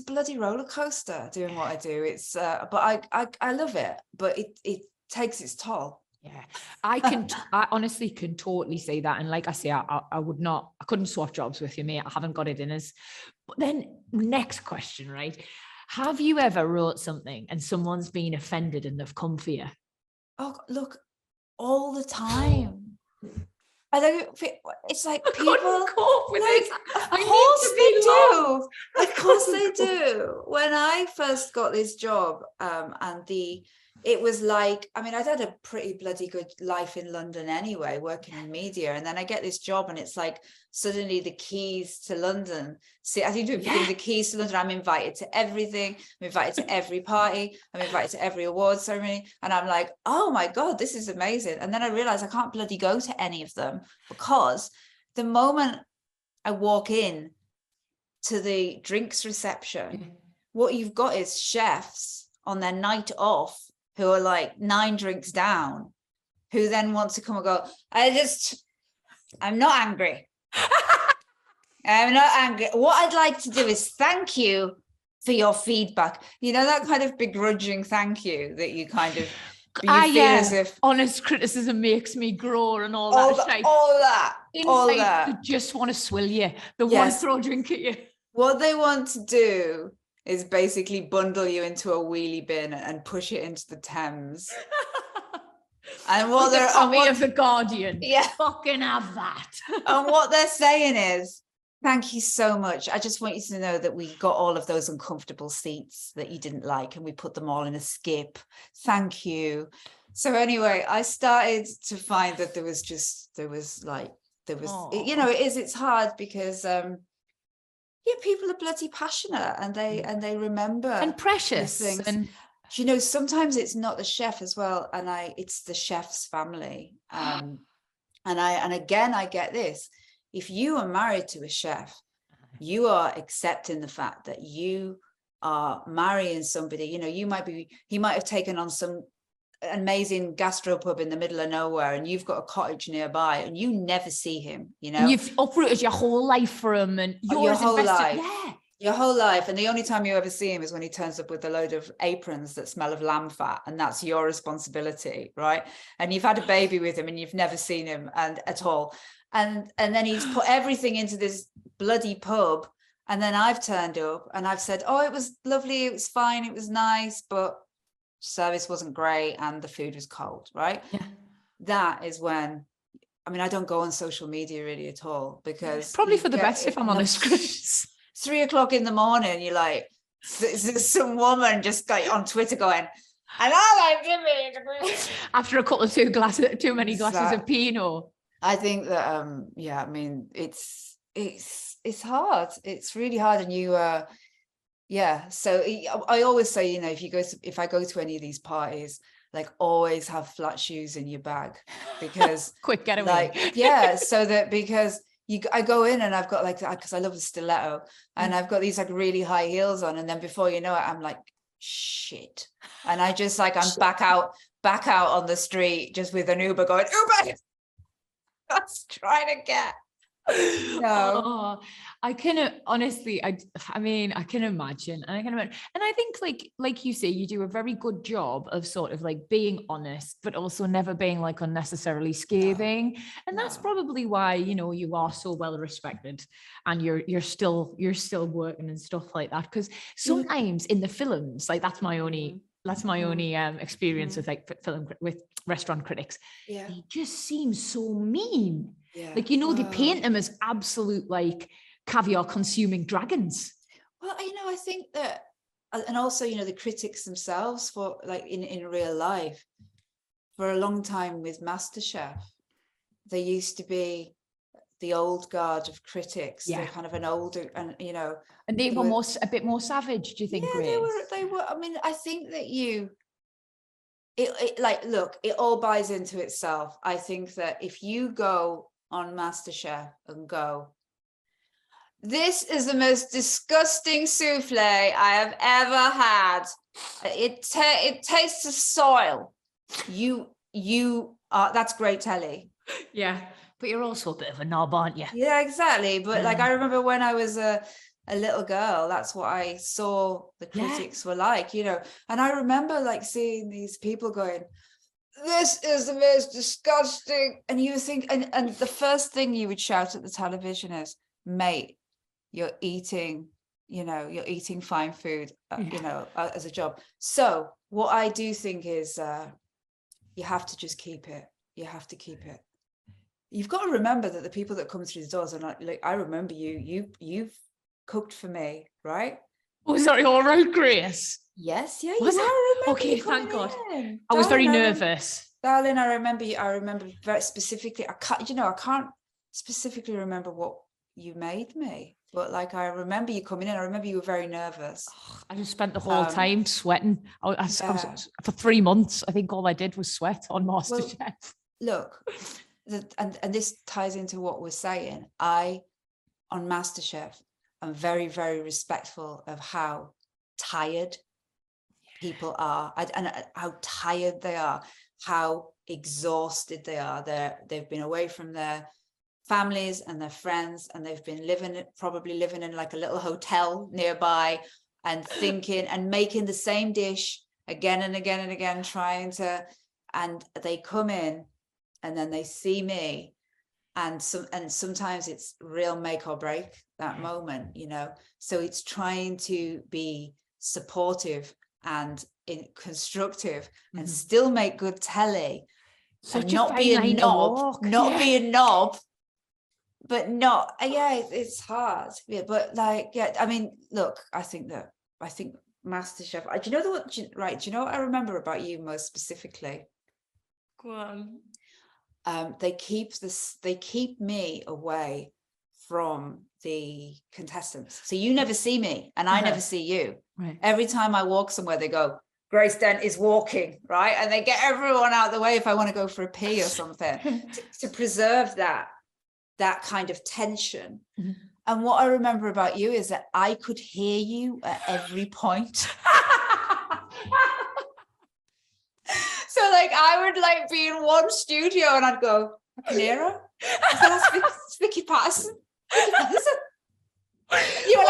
bloody roller coaster doing what I do. It's but I love it, but it takes its toll. I honestly can totally say that. And like I say, I couldn't swap jobs with you, mate. I haven't got it in us. But then next question, right? Have you ever wrote something and someone's been offended and they've come for you? Oh, look, all the time. I don't. It's like people. Of course they do. When I first got this job, it was like, I mean, I'd had a pretty bloody good life in London anyway, working in media, and then I get this job, and it's like suddenly the keys to London. See, I think the keys to London. I'm invited to everything. I'm invited to every party. I'm invited to every award ceremony, and I'm like, oh my god, this is amazing. And then I realized I can't bloody go to any of them, because the moment I walk in to the drinks reception, what you've got is chefs on their night off who are like 9 drinks down, who then want to come and go, I'm not angry. I'm not angry. What I'd like to do is thank you for your feedback. You know, that kind of begrudging thank you that you kind of, feel as if honest criticism makes me grow and all that. All that. They just want to swill you. They want to throw a drink at you. What they want to do is basically bundle you into a wheelie bin and push it into the Thames. And what they're copy of the Guardian, fucking have that. And what they're saying is, thank you so much. I just want you to know that we got all of those uncomfortable seats that you didn't like, and we put them all in a skip. Thank you. So anyway, I started to find that it's hard because people are bloody passionate, and they remember and precious things. And sometimes it's not the chef as well, and it's the chef's family. And again, I get this: if you are married to a chef, you are accepting the fact that you are marrying somebody. You know, he might have taken on some amazing gastropub in the middle of nowhere, and you've got a cottage nearby, and you never see him. You know, and you've uprooted your whole life for him, and your whole life. Your whole life, and the only time you ever see him is when he turns up with a load of aprons that smell of lamb fat, and that's your responsibility, right? And you've had a baby with him, and you've never seen him at all, and then he's put everything into this bloody pub, and then I've turned up and I've said, oh, it was lovely, it was fine, it was nice, but service wasn't great and the food was cold, right? That is when, I mean, I don't go on social media really at all, because probably for the best, if I'm honest, Chris. 3 o'clock in the morning, you're like, there's some woman just got on Twitter going, and I like Jimmy after a couple of too many glasses of Pinot. I think that I mean, it's hard. It's really hard, and Yeah. So I always say, you know, if I go to any of these parties, like always have flat shoes in your bag, because quick getaway. like, yeah, so that because I go in and I've got like, because I love the stiletto, and I've got these like really high heels on, and then before you know it, I'm like, shit. And I just like, I'm back out on the street just with an Uber going, Uber, that's trying to get. No. Oh, I can honestly, I mean, I can imagine, and and I think like you say, you do a very good job of sort of like being honest, but also never being like unnecessarily scathing, and that's probably why, you know, you are so well respected, and you're still working and stuff like that. Because sometimes in the films, like that's my only experience with like film with restaurant critics, they just seem so mean. Like, you know, they paint them as absolute like caviar consuming dragons. Well, you know, I think that, and also, you know, the critics themselves, for like in real life, for a long time with MasterChef, there used to be the old guard of critics. They're kind of an older, and you know, and they were a bit more savage. Do you think? Yeah, Grace? they were. I mean, I think that it like, look, it all buys into itself. I think that if you go on MasterChef and go, this is the most disgusting souffle I have ever had, it tastes of soil, you are, that's great telly. Yeah, but you're also a bit of a knob, aren't you? Yeah, exactly. But like, I remember when I was a little girl, that's what I saw the critics were like, you know. And I remember like seeing these people going, this is the most disgusting, and you think, and the first thing you would shout at the television is, mate, you're eating fine food, you know, as a job. So what I do think is, you have to just keep it. You have to keep it. You've got to remember that the people that come through the doors are not like, I remember you've cooked for me, right? Oh, sorry, all right, Grace. Yes, yeah, you are. Okay, thank God. I was very nervous. Darling, I remember very specifically. I can't specifically remember what you made me, but like, I remember you coming in. I remember you were very nervous. I just spent the whole time sweating. I was, for 3 months, I think all I did was sweat on MasterChef. Well, look, and this ties into what we're saying. On MasterChef, I'm very, very respectful of how tired people are, and how tired they are, how exhausted they are. They've been away from their families and their friends, and they've been probably living in like a little hotel nearby, and thinking and making the same dish again and again and again, and they come in and then they see me, and sometimes it's real make or break that moment, you know. So it's trying to be supportive and constructive, and still make good telly, and not be a knob, but not, it's hard. Yeah, but like, I mean, look, I think MasterChef, do you know what I remember about you most specifically? Go on. They keep me away from the contestants, so you never see me and I never see you. Right. Every time I walk somewhere, they go, Grace Dent is walking, right? And they get everyone out of the way if I want to go for a pee or something, to preserve that kind of tension. And what I remember about you is that I could hear you at every point. So like, I would like be in one studio and I'd go, I can hear her. That's Vicky Pattison. You were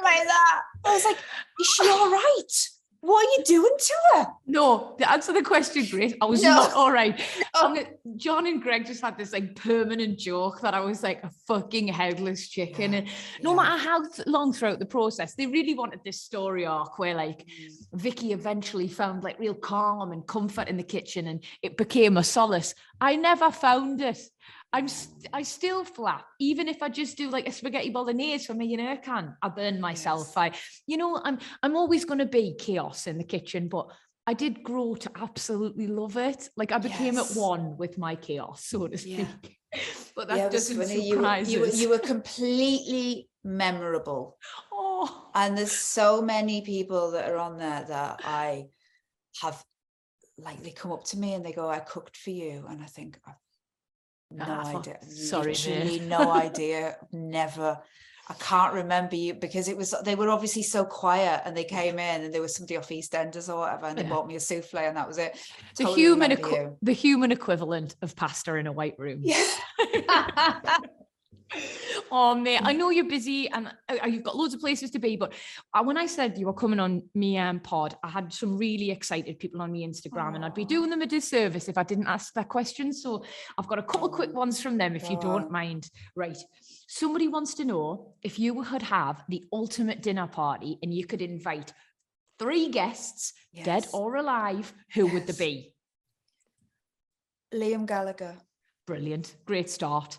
like that. I was like, is she all right? What are you doing to her? No, to answer the question, Grace, I was not all right. John and Greg just had this like permanent joke that I was like a fucking headless chicken. And no matter how long throughout the process, they really wanted this story arc where like Vicky eventually found like real calm and comfort in the kitchen, and it became a solace. I never found it. I still flap, even if I just do like a spaghetti bolognese from a Year can. I burn myself. I'm always going to be chaos in the kitchen, but I did grow to absolutely love it. Like I became at one with my chaos, so to speak. But that doesn't surprise us. You were completely memorable. Oh. And there's so many people that are on there that I have, like, they come up to me and they go, I cooked for you. And I think, no idea. Sorry, literally no idea. Never. I can't remember you, because they were obviously so quiet, and they came in and there was somebody off EastEnders or whatever, and they bought me a souffle and that was it. The human equivalent of pasta in a white room. Yeah. Oh mate, I know you're busy and you've got loads of places to be, but when I said you were coming on me pod, I had some really excited people on my Instagram, and I'd be doing them a disservice if I didn't ask their questions. So I've got a couple of quick ones from them, if you don't mind. Right. Somebody wants to know, if you would have the ultimate dinner party and you could invite 3 guests, dead or alive, who would they be? Liam Gallagher. Brilliant. Great start.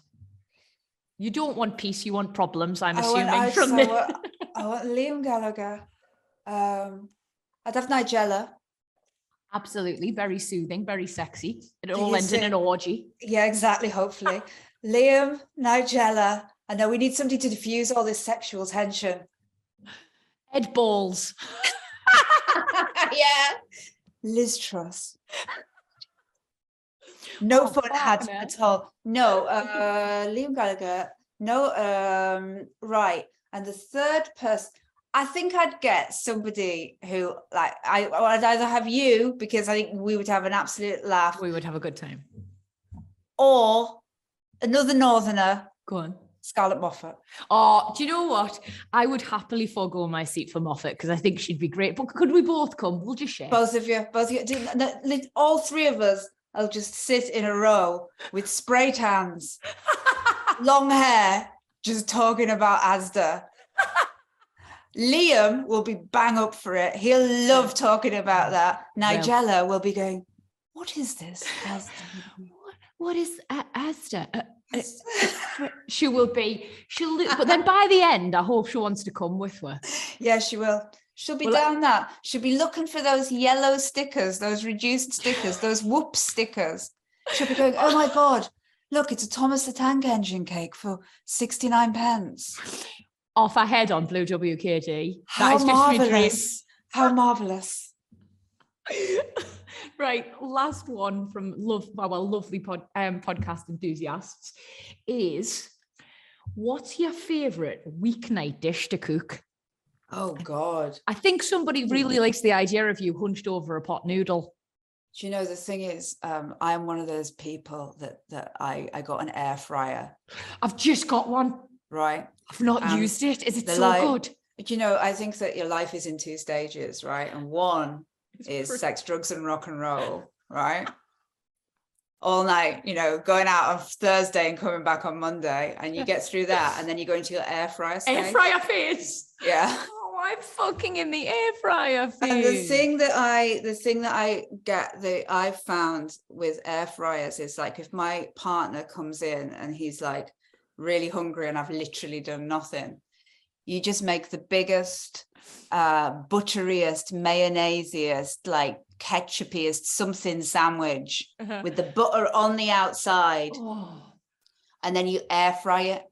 You don't want peace, you want problems, I'm assuming. I want Liam Gallagher. I'd have Nigella. Absolutely. Very soothing, very sexy. It all ends in an orgy. Yeah, exactly, hopefully. Liam, Nigella. I know we need somebody to diffuse all this sexual tension. Ed Balls. Yeah. Liz Truss. No fun had at all. No, Liam Gallagher. No, right. And the third person, I think I'd get somebody who, like, I'd either have you, because I think we would have an absolute laugh. We would have a good time. Or another Northerner. Go on. Scarlett Moffat. Oh, do you know what? I would happily forego my seat for Moffat, because I think she'd be great. But could we both come? We'll just share. Both of you. All 3 of us. I'll just sit in a row with sprayed hands, long hair, just talking about Asda. Liam will be bang up for it. He'll love talking about that. Nigella will be going, what is this? Asda? What is Asda? She will be, but then by the end, I hope she wants to come with her. Yeah, she will. She'll be down that. She'll be looking for those yellow stickers, those reduced stickers, those whoop stickers. She'll be going, oh my God, look, it's a Thomas the Tank Engine cake for 69 pence. Off her head on Blue WKD. How marvellous. How marvellous. Right, last one from lovely podcast enthusiasts is, what's your favourite weeknight dish to cook? Oh God. I think somebody really likes the idea of you hunched over a pot noodle. Do you know, the thing is, I'm one of those people that I got an air fryer. I've just got one. Right. I've not used it. Is it so good? You know, I think that your life is in 2 stages, right? And one is sex, drugs, and rock and roll, right? All night, you know, going out on Thursday and coming back on Monday, and you get through that, and then you go into your air fryer stage. Air fryer phase. Yeah. Oh, I'm fucking in the air fryer phase. And the thing that I've found with air fryers is, like, if my partner comes in and he's like really hungry and I've literally done nothing, you just make the biggest, butteriest, mayonnaiseiest, like ketchupiest something sandwich with the butter on the outside, and then you air fry it.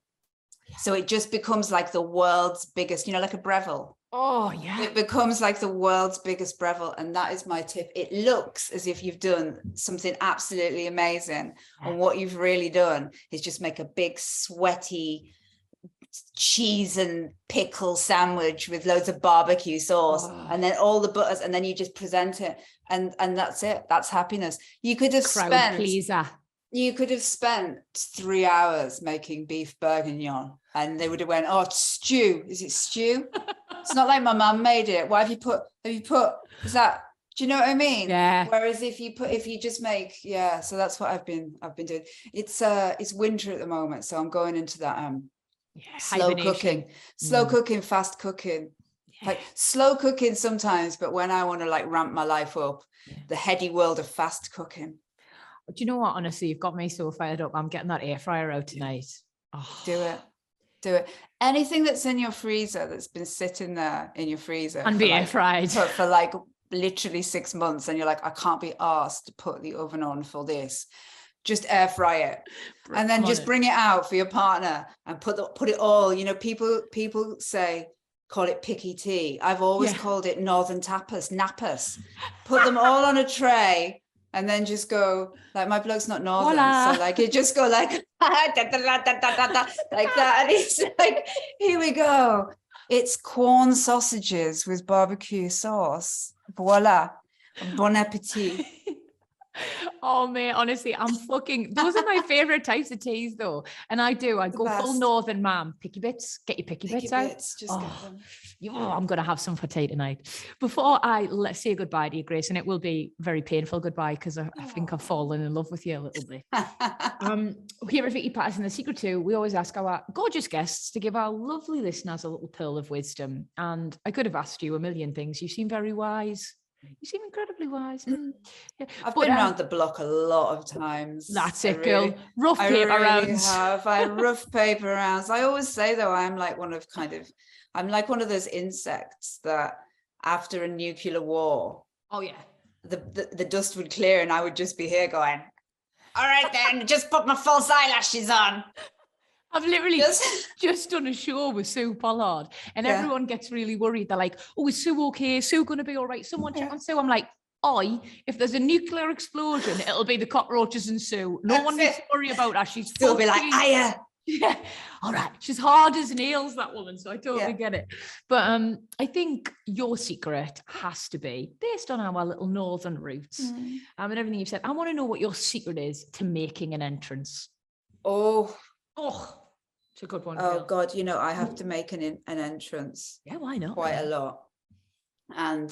So it just becomes like the world's biggest, you know, like a Breville. Oh yeah. It becomes like the world's biggest Breville. And that is my tip. It looks as if you've done something absolutely amazing. And what you've really done is just make a big sweaty cheese and pickle sandwich with loads of barbecue sauce, and then all the butters, and then you just present it, and that's it. That's happiness. You could have spent 3 hours making beef bourguignon, and they would have went, oh, stew. Is it stew? It's not like my mum made it. Why have you put is that, do you know what I mean? Yeah. Whereas if you just make, so that's what I've been doing. It's winter at the moment, so I'm going into that slow cooking, fast cooking, like slow cooking sometimes, but when I want to like ramp my life up, the heady world of fast cooking. Do you know what? Honestly, you've got me so fired up. I'm getting that air fryer out tonight. Oh. Do it. Anything that's in your freezer, that's been sitting there in your freezer and be air fried for like literally 6 months, and you're like, I can't be asked to put the oven on for this. just air fry it, and then just bring it out for your partner and put it all, you know, people say, call it picky tea. I've always called it northern tapas, napas. Put them all on a tray and then just go, like, my bloke's not northern. Voila. So like, you just go like, like that. And it's like, here we go. It's corn sausages with barbecue sauce. Voila. Bon appetit. Oh mate, honestly, those are my favorite types of teas though. And I go full northern mam, picky bits, get your picky bits out. Just get them. I'm gonna have some for tea tonight. Before let's say goodbye to you, Grace, and it will be very painful goodbye because I think I've fallen in love with you a little bit. Here at Vicky Pattison, The Secret To, we always ask our gorgeous guests to give our lovely listeners a little pearl of wisdom. And I could have asked you a million things. You seem very wise. You seem incredibly wise. Yeah. I've been around the block a lot of times. That's it, girl. Rough paper rounds. I rough paper rounds. I always say though, I'm like one of those insects that after a nuclear war, the dust would clear and I would just be here going, all right then, just put my false eyelashes on. I've literally just done a show with Sue Pollard and everyone gets really worried. They're like, oh, is Sue okay? Is Sue going to be all right? Someone check on Sue. I'm like, if there's a nuclear explosion, it'll be the cockroaches and Sue. No one needs to worry about her. She's still be like, aya. Yeah. All right. She's hard as nails, that woman. So I totally get it. But I think your secret has to be based on our little northern roots and everything you've said. I want to know what your secret is to making an entrance. Oh, it's a good one. Oh God, you know, I have to make an entrance. Yeah, why not? Quite a lot. And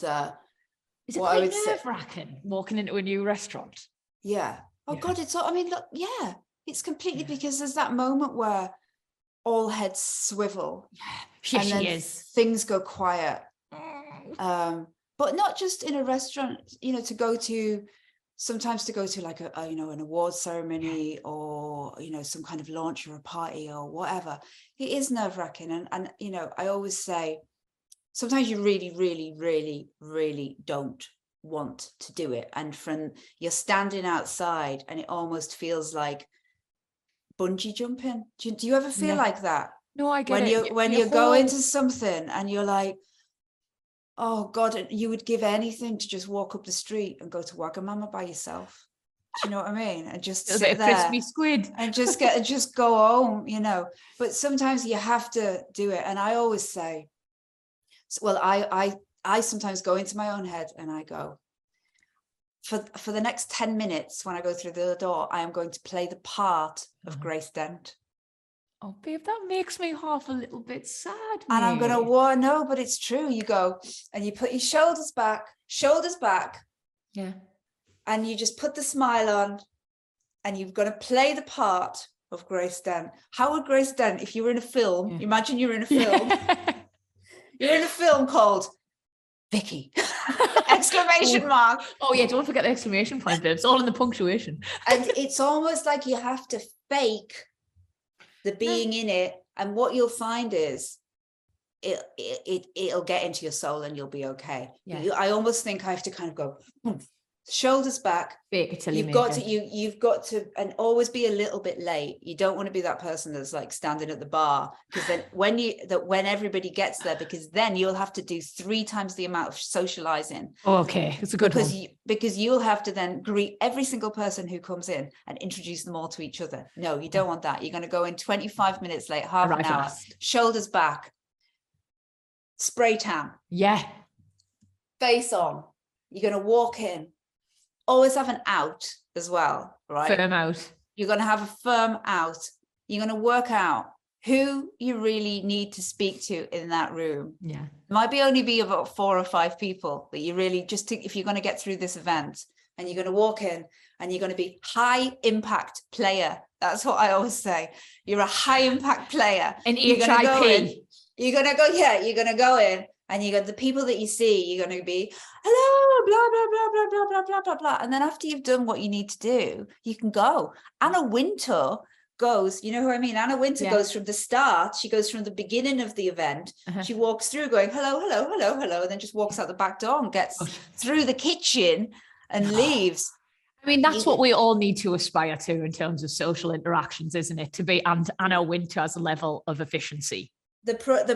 is it quite nerve-wracking walking into a new restaurant? Yeah. Oh God, it's all, I mean, look, it's completely because there's that moment where all heads swivel. Yeah, and then things go quiet. But not just in a restaurant, you know, sometimes to go to like an award ceremony or, you know, some kind of launch or a party or whatever. It is nerve-wracking. And, you know, I always say, sometimes you really, really, really, really don't want to do it. And you're standing outside and it almost feels like bungee jumping. Do you ever feel like that? No, I get it. When you go into something and you're like, oh God, you would give anything to just walk up the street and go to Wagamama by yourself. Do you know what I mean? And just sit there, crispy squid, and just go home, you know. But sometimes you have to do it. And I always say, well, I sometimes go into my own head and I go, for the next 10 minutes when I go through the door, I am going to play the part of Grace Dent. Oh, babe, that makes me half a little bit sad. And I'm going to, no, but it's true. You go and you put your shoulders back. Yeah. And you just put the smile on and you've got to play the part of Grace Dent. How would Grace Dent, if you were in a film, imagine you're in a film. You're in a film called Vicky! Exclamation mark. Oh yeah, don't forget the exclamation point, babe. It's all in the punctuation. And it's almost like you have to fake the being in it, and what you'll find is it'll get into your soul and you'll be okay. I almost think I have to kind of go shoulders back. Fake it till you've got to and always be a little bit late. You don't want to be that person that's like standing at the bar, because then when everybody gets there, because then you'll have to do 3 times the amount of socializing. Okay, it's a good one. Because you'll have to then greet every single person who comes in and introduce them all to each other. No, you don't want that. You're going to go in 25 minutes late, half an hour, shoulders back, spray tan, face on. You're going to walk in. Always have an out as well, right? Firm out. You're going to have a firm out. You're going to work out who you really need to speak to in that room. Yeah. Might only be about 4 or 5 people, but you really if you're going to get through this event, and you're going to walk in and you're going to be high impact player. That's what I always say. You're a high impact player. And you're going to go in. You're going to go, you're going to go in. And you got the people that you see, you're going to be, hello, blah, blah, blah, blah, blah, blah, blah, blah, blah. And then after you've done what you need to do, you can go. Anna Wintour goes, you know who I mean? Anna Wintour goes from the start. She goes from the beginning of the event. She walks through going, hello, hello, hello, hello. And then just walks out the back door and gets through the kitchen and leaves. I mean, that's what we all need to aspire to in terms of social interactions, isn't it? To be, and Anna Winter has a level of efficiency. The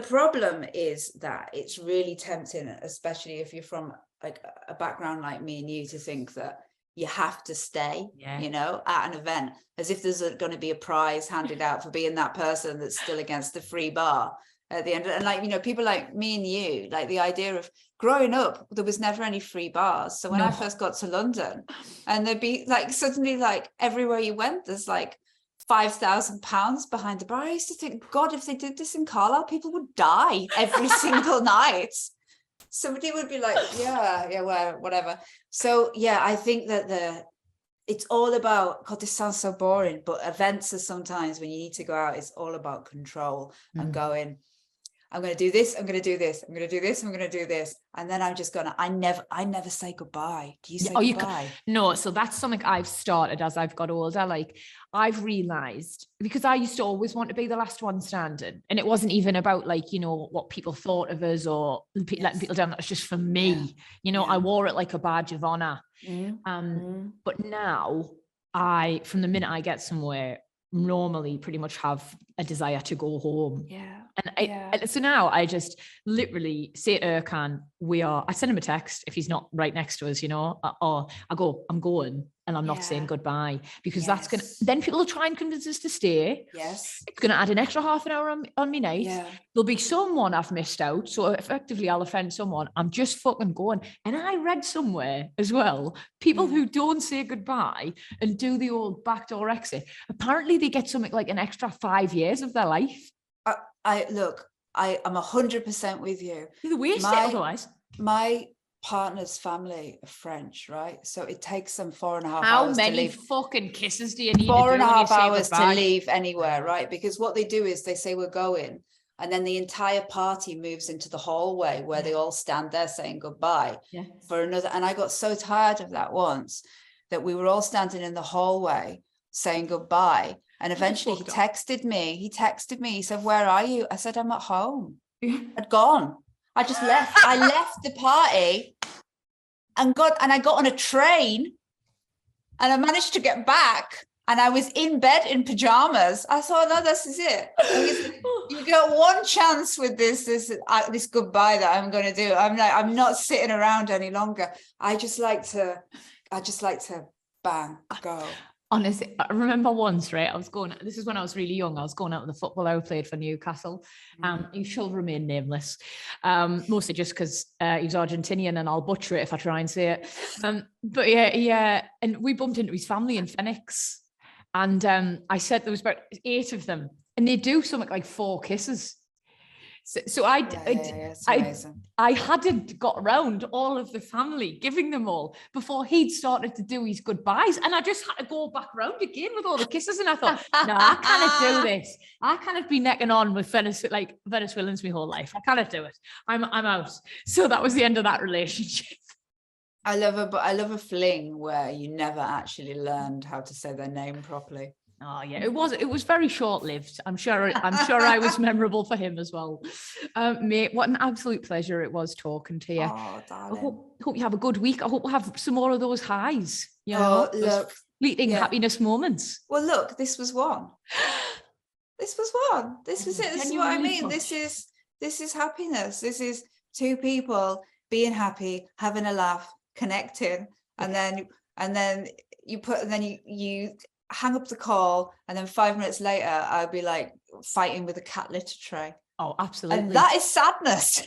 problem is that it's really tempting, especially if you're from like a background like me and you, to think that you have to stay, you know, at an event, as if there's going to be a prize handed out for being that person that's still against the free bar at the end. And like, you know, people like me and you, like the idea of growing up, there was never any free bars. So when I first got to London, and there'd be like suddenly like everywhere you went, there's like £5,000 behind the bar. I used to think, God, if they did this in Carlisle, people would die every single night. Somebody would be like, yeah, whatever. So yeah, I think that it's all about, God, this sounds so boring, but events are sometimes when you need to go out, it's all about control and going, I'm going to do this, I'm going to do this, I'm going to do this, I'm going to do this. And then I'm just going to, I never say goodbye. Do you say goodbye? No, so that's something I've started as I've got older. Like I've realized, because I used to always want to be the last one standing. And it wasn't even about like, you know, what people thought of us or letting people down. That was just for me. Yeah. You know, I wore it like a badge of honor. But now from the minute I get somewhere, normally pretty much have a desire to go home. And so now I just literally say to Erkan, I send him a text if he's not right next to us, you know, or I'm going and I'm not saying goodbye, because that's going to, then people will try and convince us to stay. It's going to add an extra half an hour on me night. There'll be someone I've missed out. So effectively I'll offend someone. I'm just fucking going. And I read somewhere as well, people who don't say goodbye and do the old backdoor exit, apparently they get something like an extra 5 years of their life. I'm 100% with you. You're the worst otherwise. My partner's family are French, right? So it takes them 4.5 hours. How many fucking kisses do you need? 4.5 hours to leave anywhere, right? Because what they do is they say we're going, and then the entire party moves into the hallway where they all stand there saying goodbye for another. And I got so tired of that once, that we were all standing in the hallway saying goodbye. And eventually he texted me. He said, "Where are you?" I said, "I'm at home." I'd gone. I just left. I left the party and I got on a train and I managed to get back, and I was in bed in pajamas. I thought, no, this is it. You got one chance with this goodbye that I'm going to do. I'm not sitting around any longer. I just like to bang, go. Honestly, I remember once, right? This is when I was really young. I was going out with the footballer who played for Newcastle. He shall remain nameless, mostly just because he was Argentinian and I'll butcher it if I try and say it. But yeah. And we bumped into his family in Phoenix. And I said there was about 8 of them. And they do something like 4 kisses. So I hadn't got around all of the family, giving them all before he'd started to do his goodbyes. And I just had to go back round again with all the kisses. And I thought, no, I cannot do this. I cannot be necking on with Venezuelans my whole life. I cannot do it. I'm out. So that was the end of that relationship. I love a fling where you never actually learned how to say their name properly. Oh yeah, it was very short-lived. I'm sure I was memorable for him as well. Mate, what an absolute pleasure it was talking to you. Oh, darling. I hope you have a good week. I hope we'll have some more of those highs. You know, look, fleeting happiness moments. Well, look, this was one. This was one. This was it. This is what I mean. This is happiness. This is 2 people being happy, having a laugh, connecting, and then you hang up the call, and then 5 minutes later I'll be like fighting with a cat litter tray. Oh, absolutely. And that is sadness.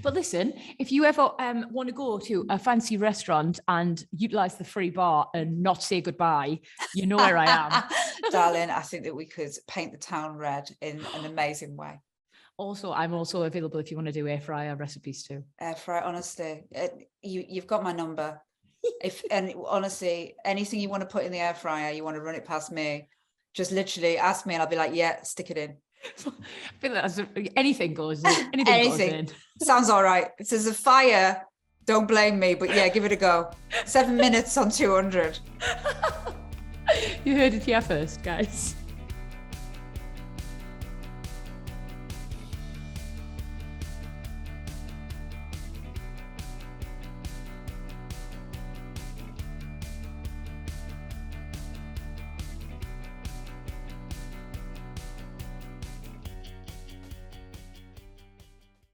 But listen, if you ever want to go to a fancy restaurant and utilize the free bar and not say goodbye, you know where I am. Darling, I think that we could paint the town red in an amazing way. Also, I'm also available if you want to do air fryer recipes too. Air fryer, honestly, you've got my number. Honestly, anything you want to put in the air fryer, you want to run it past me, just literally ask me and I'll be like, yeah, stick it in. I feel like anything goes in. Anything goes in. Sounds all right. If there's a fire, don't blame me, but yeah, give it a go. 7 minutes on 200. You heard it here first, guys.